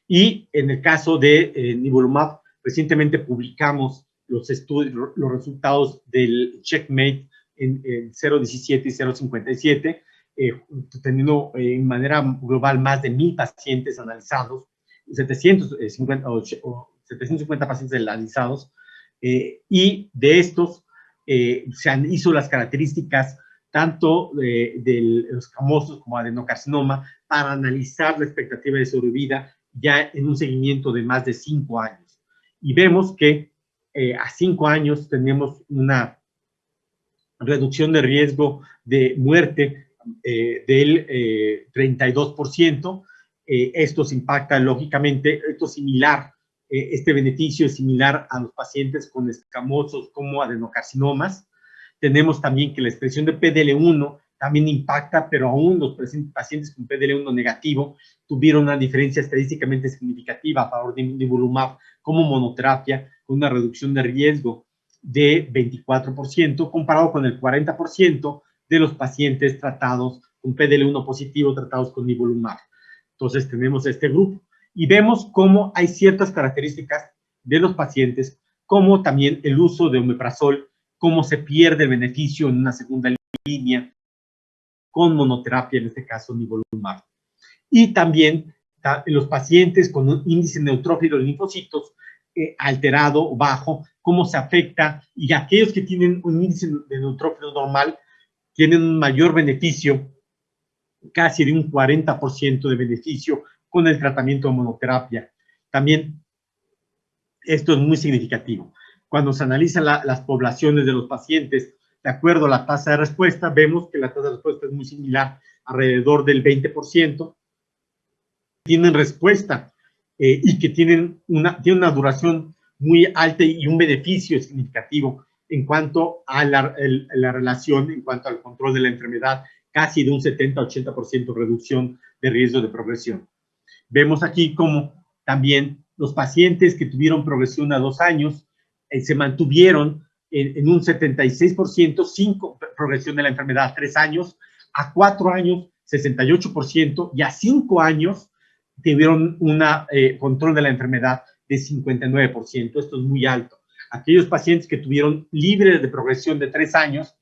Y en el caso de nivolumab, recientemente publicamos los resultados del CheckMate en 0.17 y 0.57, teniendo en manera global más de 1,000 pacientes analizados, 750 pacientes analizados, y de estos se han hizo las características tanto de los famosos como adenocarcinoma para analizar la expectativa de sobrevida ya en un seguimiento de más de 5 años. Y vemos que a 5 años tenemos una reducción de riesgo de muerte del 32%. Esto se impacta, lógicamente, esto es similar este beneficio es similar a los pacientes con escamosos como adenocarcinomas. Tenemos también que la expresión de PDL1 también impacta, pero aún los pacientes con PDL1 negativo tuvieron una diferencia estadísticamente significativa a favor de nivolumab como monoterapia, con una reducción de riesgo de 24%, comparado con el 40% de los pacientes tratados con PDL1 positivo, tratados con nivolumab. Entonces tenemos este grupo y vemos cómo hay ciertas características de los pacientes, como también el uso de omeprazol, cómo se pierde el beneficio en una segunda línea con monoterapia, en este caso nivolumab. Y también los pacientes con un índice neutrófilo de linfocitos alterado o bajo, cómo se afecta, y aquellos que tienen un índice de neutrófilo normal tienen un mayor beneficio, casi de un 40% de beneficio con el tratamiento de monoterapia. También esto es muy significativo. Cuando se analizan las poblaciones de los pacientes, de acuerdo a la tasa de respuesta, vemos que la tasa de respuesta es muy similar, alrededor del 20%. Tienen respuesta y que tienen una duración muy alta y un beneficio significativo en cuanto a la relación, en cuanto al control de la enfermedad, casi de un 70-80% reducción de riesgo de progresión. Vemos aquí cómo también los pacientes que tuvieron progresión a 2 años se mantuvieron en un 76% sin progresión de la enfermedad a 3 años, a 4 años 68% y a 5 años tuvieron un control de la enfermedad de 59%. Esto es muy alto. Aquellos pacientes que tuvieron libres de progresión de 3 años,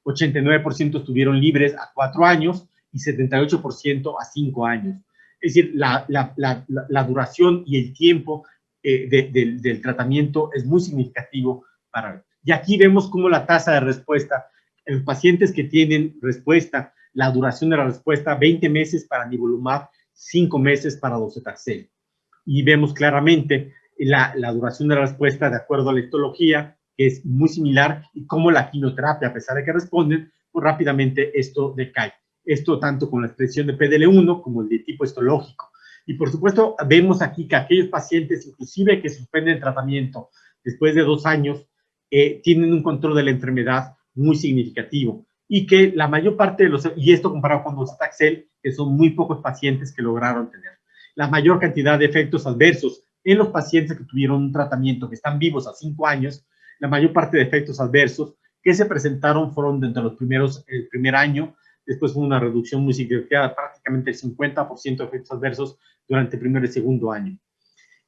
89% estuvieron libres a 4 años y 78% a 5 años. Es decir, la duración y el tiempo del tratamiento es muy significativo para ver. Y aquí vemos cómo la tasa de respuesta, en pacientes que tienen respuesta, la duración de la respuesta, 20 meses para nivolumab, 5 meses para docetaxel. Y vemos claramente la duración de la respuesta de acuerdo a la histología, que es muy similar, y cómo la quimioterapia, a pesar de que responden, pues rápidamente esto decae. Esto tanto con la expresión de PDL1 como el de tipo histológico. Y por supuesto, vemos aquí que aquellos pacientes, inclusive que suspenden tratamiento después de 2 años, tienen un control de la enfermedad muy significativo. Y que la mayor parte de los, y esto comparado con docetaxel, que son muy pocos pacientes que lograron tener la mayor cantidad de efectos adversos en los pacientes que tuvieron un tratamiento, que están vivos a 5 años, la mayor parte de efectos adversos que se presentaron fueron dentro de los el primer año, después fue una reducción muy significativa, prácticamente el 50% de efectos adversos durante el primer y segundo año.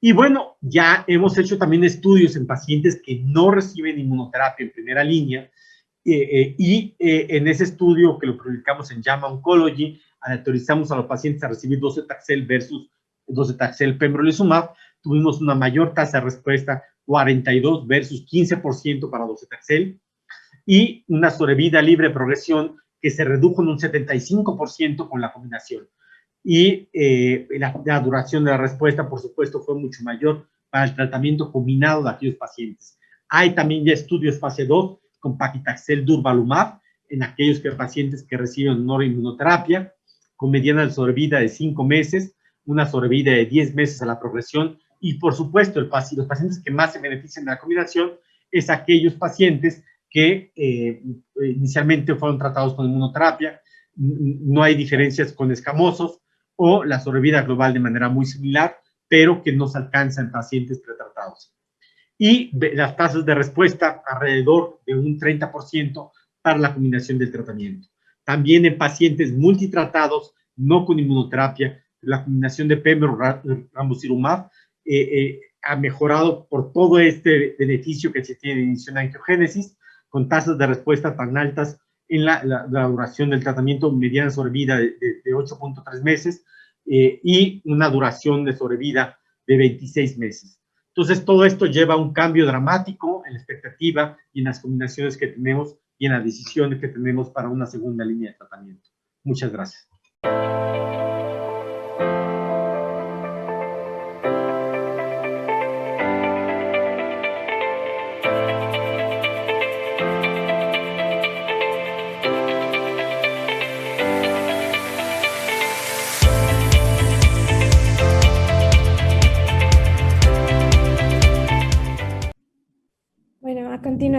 Y bueno, ya hemos hecho también estudios en pacientes que no reciben inmunoterapia en primera línea, en ese estudio que lo publicamos en JAMA Oncology, autorizamos a los pacientes a recibir docetaxel versus docetaxel pembrolizumab, tuvimos una mayor tasa de respuesta, 42 versus 15% para docetaxel, y una sobrevida libre de progresión que se redujo en un 75% con la combinación. Y la duración de la respuesta, por supuesto, fue mucho mayor para el tratamiento combinado de aquellos pacientes. Hay también ya estudios fase 2 con paclitaxel durvalumab en aquellos pacientes que reciben noroinmunoterapia, con mediana de sobrevida de 5 meses, una sobrevida de 10 meses a la progresión, y por supuesto, los pacientes que más se benefician de la combinación es aquellos pacientes que inicialmente fueron tratados con inmunoterapia, no hay diferencias con escamosos, o la sobrevida global de manera muy similar, pero que no se alcanza en pacientes pretratados. Y las tasas de respuesta alrededor de un 30% para la combinación del tratamiento. También en pacientes multitratados, no con inmunoterapia, la combinación de pembrolizumab ha mejorado por todo este beneficio que se tiene de inhibición de angiogénesis, con tasas de respuesta tan altas en la duración del tratamiento, mediana sobrevida de 8.3 meses y una duración de sobrevida de 26 meses. Entonces, todo esto lleva a un cambio dramático en la expectativa y en las combinaciones que tenemos y en las decisiones que tenemos para una segunda línea de tratamiento. Muchas gracias.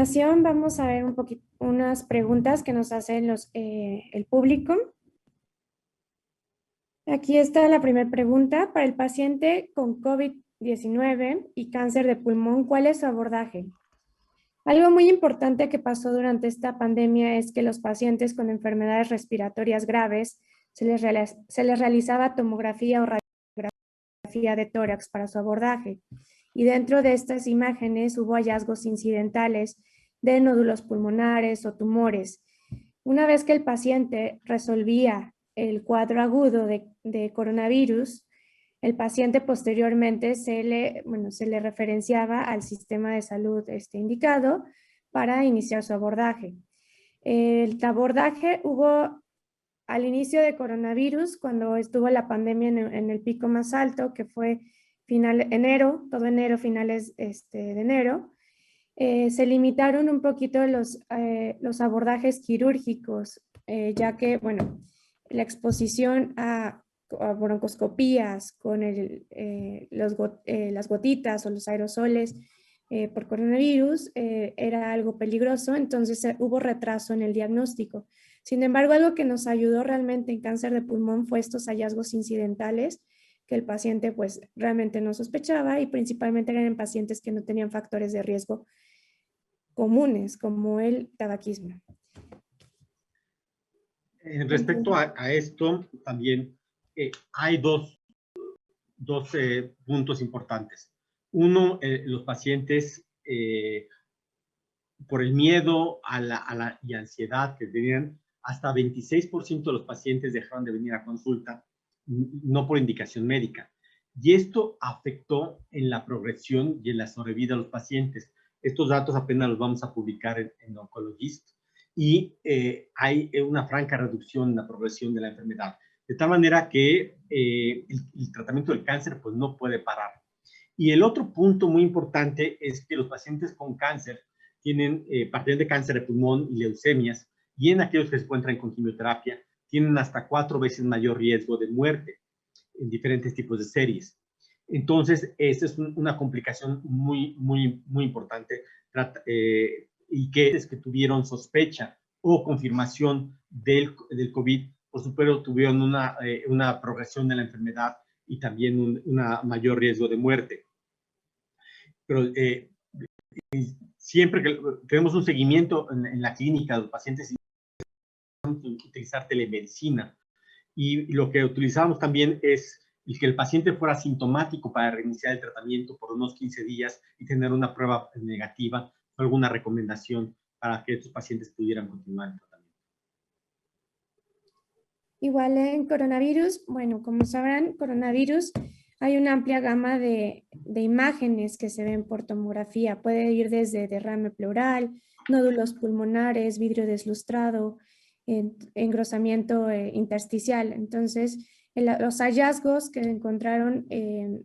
continuación vamos a ver un poquito unas preguntas que nos hacen el público. Aquí está la primera pregunta. Para el paciente con COVID-19 y cáncer de pulmón, ¿cuál es su abordaje? Algo muy importante que pasó durante esta pandemia es que los pacientes con enfermedades respiratorias graves se les realizaba tomografía o radiografía de tórax para su abordaje. Y dentro de estas imágenes hubo hallazgos incidentales de nódulos pulmonares o tumores. Una vez que el paciente resolvía el cuadro agudo de coronavirus, el paciente posteriormente se le referenciaba al sistema de salud indicado para iniciar su abordaje. El abordaje hubo al inicio de coronavirus, cuando estuvo la pandemia en el pico más alto, que fue todo enero, finales de enero, se limitaron un poquito los abordajes quirúrgicos, ya que, bueno, la exposición a broncoscopías con las gotitas o los aerosoles por coronavirus era algo peligroso, entonces hubo retraso en el diagnóstico. Sin embargo, algo que nos ayudó realmente en cáncer de pulmón fue estos hallazgos incidentales que el paciente pues realmente no sospechaba, y principalmente eran en pacientes que no tenían factores de riesgo comunes como el tabaquismo. Respecto a esto, también hay dos puntos importantes. Uno, los pacientes, por el miedo y ansiedad que tenían, hasta 26% de los pacientes dejaron de venir a consulta, no por indicación médica. Y esto afectó en la progresión y en la sobrevida de los pacientes. Estos datos apenas los vamos a publicar en Oncologist, y hay una franca reducción en la progresión de la enfermedad. De tal manera que el tratamiento del cáncer pues no puede parar. Y el otro punto muy importante es que los pacientes con cáncer tienen, partiendo de cáncer de pulmón y leucemias, y en aquellos que se encuentran con quimioterapia, tienen hasta 4 veces mayor riesgo de muerte en diferentes tipos de series. Entonces, esa es una complicación muy, muy, muy importante, y que es que tuvieron sospecha o confirmación del COVID, por supuesto, tuvieron una progresión de la enfermedad y también un mayor riesgo de muerte. Pero siempre que tenemos un seguimiento en la clínica de los pacientes, utilizar telemedicina. Y lo que utilizamos también es que el paciente fuera sintomático para reiniciar el tratamiento por unos 15 días y tener una prueba negativa o alguna recomendación para que estos pacientes pudieran continuar el tratamiento. Igual en coronavirus, bueno, como sabrán, coronavirus, hay una amplia gama de imágenes que se ven por tomografía. Puede ir desde derrame pleural, nódulos pulmonares, vidrio deslustrado, engrosamiento intersticial. Entonces, los hallazgos que encontraron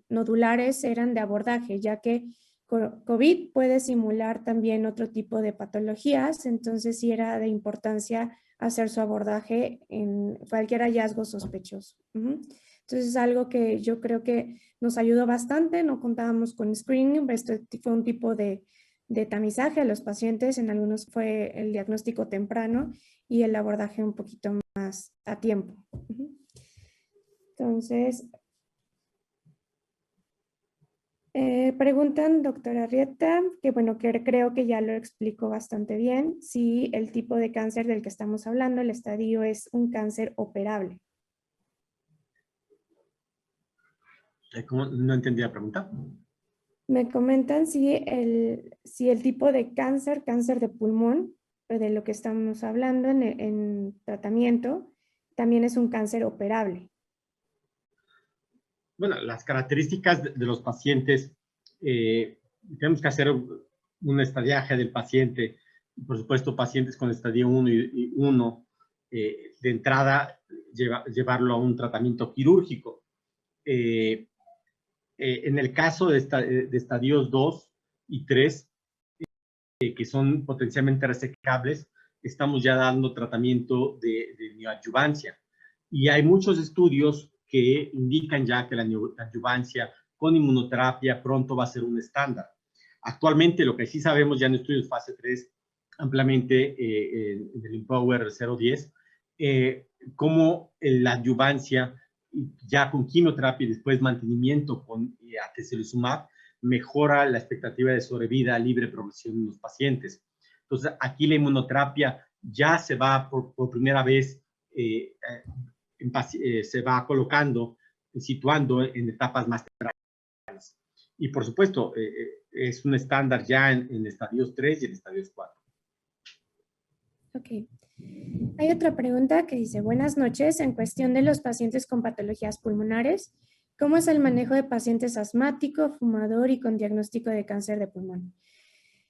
nodulares eran de abordaje, ya que COVID puede simular también otro tipo de patologías, entonces sí era de importancia hacer su abordaje en cualquier hallazgo sospechoso. Entonces es algo que yo creo que nos ayudó bastante. No contábamos con screening, esto fue un tipo de tamizaje a los pacientes, en algunos fue el diagnóstico temprano y el abordaje un poquito más a tiempo. Entonces, preguntan, doctora Rieta, que bueno, que creo que ya lo explico bastante bien, si el tipo de cáncer del que estamos hablando, el estadio, es un cáncer operable. ¿Cómo? No entendí la pregunta. Me comentan si el tipo de cáncer de pulmón, de lo que estamos hablando en tratamiento, también es un cáncer operable. Bueno, las características de los pacientes, tenemos que hacer un estadiaje del paciente. Por supuesto, pacientes con estadio 1 y 1, de entrada, llevarlo a un tratamiento quirúrgico. En el caso de estadios 2 y 3, que son potencialmente resecables, estamos ya dando tratamiento de neoadyuvancia. Y hay muchos estudios que indican ya que la neoadyuvancia con inmunoterapia pronto va a ser un estándar. Actualmente lo que sí sabemos ya en estudios fase 3 ampliamente del Empower 010, cómo la adyuvancia ya con quimioterapia y después mantenimiento con atezolizumab mejora la expectativa de sobrevida libre progresión en los pacientes. Entonces, aquí la inmunoterapia ya se va por primera vez, se va colocando, situando en etapas más tempranas. Y por supuesto, es un estándar ya en estadios 3 y en estadios 4. Ok. Hay otra pregunta que dice, buenas noches, en cuestión de los pacientes con patologías pulmonares, ¿cómo es el manejo de pacientes asmáticos, fumador y con diagnóstico de cáncer de pulmón?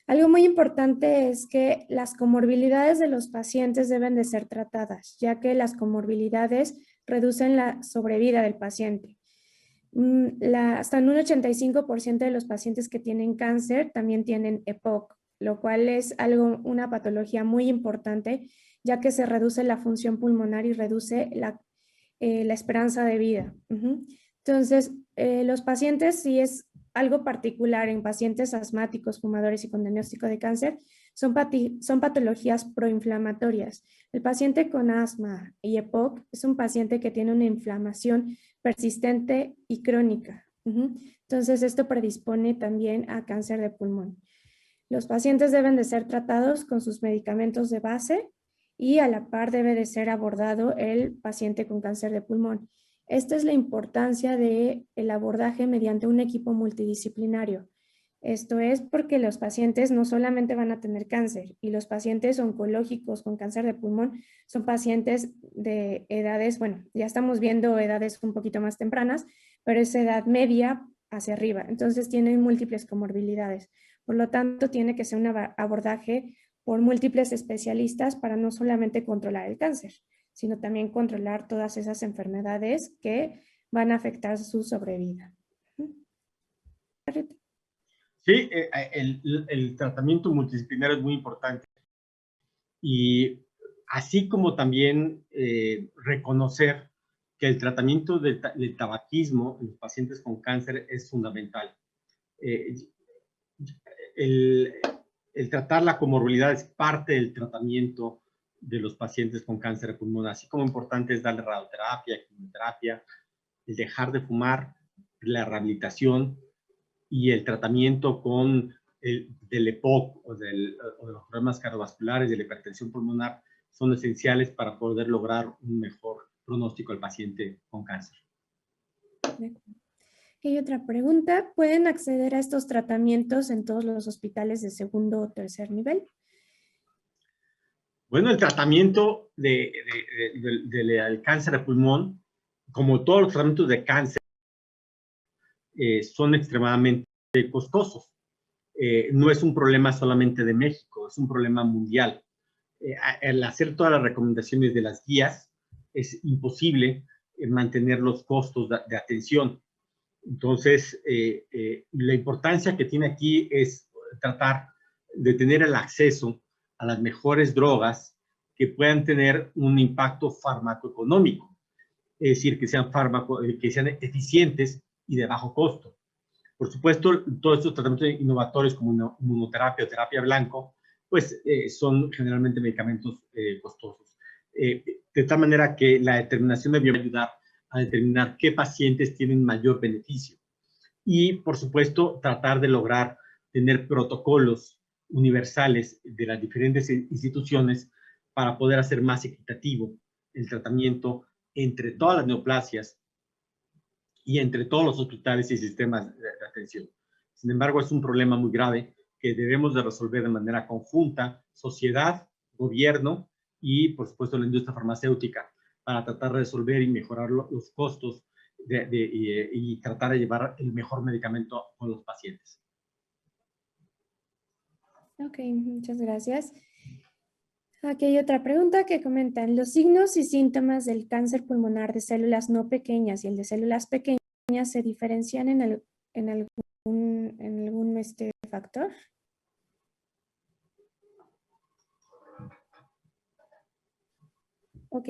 Algo muy importante es que las comorbilidades de los pacientes deben de ser tratadas, ya que las comorbilidades reducen la sobrevida del paciente. Hasta en un 85% de los pacientes que tienen cáncer también tienen EPOC, lo cual es una patología muy importante, ya que se reduce la función pulmonar y reduce la esperanza de vida. Entonces, los pacientes, si es algo particular en pacientes asmáticos, fumadores y con diagnóstico de cáncer, son patologías proinflamatorias. El paciente con asma y EPOC es un paciente que tiene una inflamación persistente y crónica. Entonces, esto predispone también a cáncer de pulmón. Los pacientes deben de ser tratados con sus medicamentos de base y a la par debe de ser abordado el paciente con cáncer de pulmón. Esta es la importancia del abordaje mediante un equipo multidisciplinario. Esto es porque los pacientes no solamente van a tener cáncer y los pacientes oncológicos con cáncer de pulmón son pacientes de edades, bueno, ya estamos viendo edades un poquito más tempranas, pero es edad media hacia arriba. Entonces tienen múltiples comorbilidades. Por lo tanto, tiene que ser un abordaje por múltiples especialistas para no solamente controlar el cáncer, sino también controlar todas esas enfermedades que van a afectar su sobrevida. Sí, el tratamiento multidisciplinario es muy importante. Y así como también reconocer que el tratamiento del tabaquismo en los pacientes con cáncer es fundamental. Eh, el, el tratar la comorbilidad es parte del tratamiento de los pacientes con cáncer de pulmón, así como importante es darle radioterapia, quimioterapia, el dejar de fumar, la rehabilitación y el tratamiento del EPOC o de los problemas cardiovasculares, de la hipertensión pulmonar, son esenciales para poder lograr un mejor pronóstico al paciente con cáncer. Hay otra pregunta. ¿Pueden acceder a estos tratamientos en todos los hospitales de segundo o tercer nivel? Bueno, el tratamiento del cáncer de pulmón, como todos los tratamientos de cáncer, son extremadamente costosos. No es un problema solamente de México, es un problema mundial. Al hacer todas las recomendaciones de las guías, es imposible mantener los costos de atención. Entonces, la importancia que tiene aquí es tratar de tener el acceso a las mejores drogas que puedan tener un impacto farmacoeconómico, es decir, que sean eficientes y de bajo costo. Por supuesto, todos estos tratamientos innovadores como inmunoterapia o terapia blanco, pues son generalmente medicamentos costosos. De tal manera que la determinación debe ayudar a determinar qué pacientes tienen mayor beneficio. Y, por supuesto, tratar de lograr tener protocolos universales de las diferentes instituciones para poder hacer más equitativo el tratamiento entre todas las neoplasias y entre todos los hospitales y sistemas de atención. Sin embargo, es un problema muy grave que debemos de resolver de manera conjunta, sociedad, gobierno y, por supuesto, la industria farmacéutica, para tratar de resolver y mejorar los costos y tratar de llevar el mejor medicamento con los pacientes. Ok, muchas gracias. Aquí hay otra pregunta que comentan, ¿los signos y síntomas del cáncer pulmonar de células no pequeñas y el de células pequeñas se diferencian en algún factor? Ok,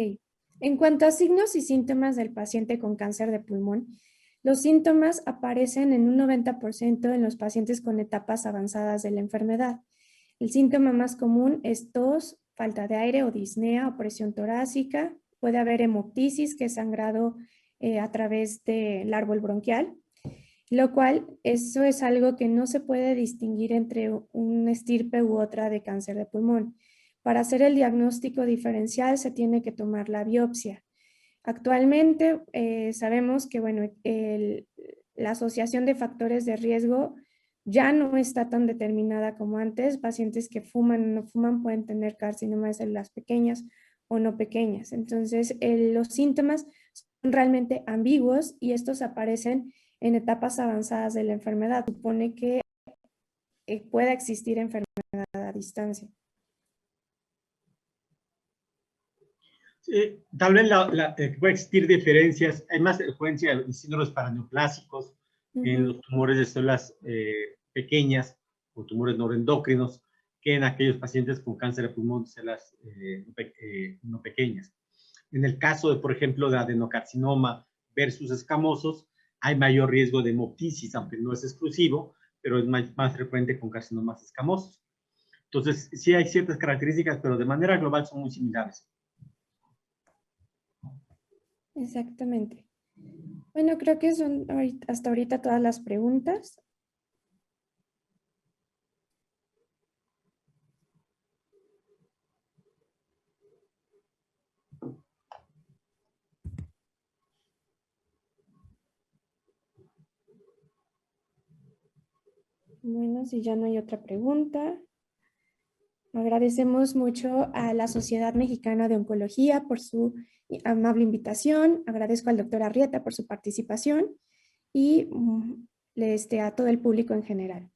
en cuanto a signos y síntomas del paciente con cáncer de pulmón, Los síntomas aparecen en un 90% en los pacientes con etapas avanzadas de la enfermedad. El síntoma más común es tos, falta de aire o disnea o presión torácica. Puede haber hemoptisis, que es sangrado a través del árbol bronquial, lo cual eso es algo que no se puede distinguir entre una estirpe u otra de cáncer de pulmón. Para hacer el diagnóstico diferencial se tiene que tomar la biopsia. Actualmente sabemos que bueno, la asociación de factores de riesgo ya no está tan determinada como antes. Pacientes que fuman o no fuman pueden tener carcinoma de células pequeñas o no pequeñas. Entonces, los síntomas son realmente ambiguos y estos aparecen en etapas avanzadas de la enfermedad. Supone que pueda existir enfermedad a distancia. Tal vez puede existir diferencias, hay más frecuencia de síndromes paraneoplásicos en los tumores de células pequeñas o tumores neuroendocrinos que en aquellos pacientes con cáncer de pulmón de células no pequeñas. En el caso de, por ejemplo, de adenocarcinoma versus escamosos, hay mayor riesgo de hemoptisis, aunque no es exclusivo, pero es más frecuente con carcinomas escamosos. Entonces, sí hay ciertas características, pero de manera global son muy similares. Exactamente. Bueno, creo que son hasta ahorita todas las preguntas. Bueno, si ya no hay otra pregunta. Agradecemos mucho a la Sociedad Mexicana de Oncología por su amable invitación. Agradezco al doctor Arrieta por su participación y a todo el público en general.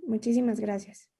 Muchísimas gracias.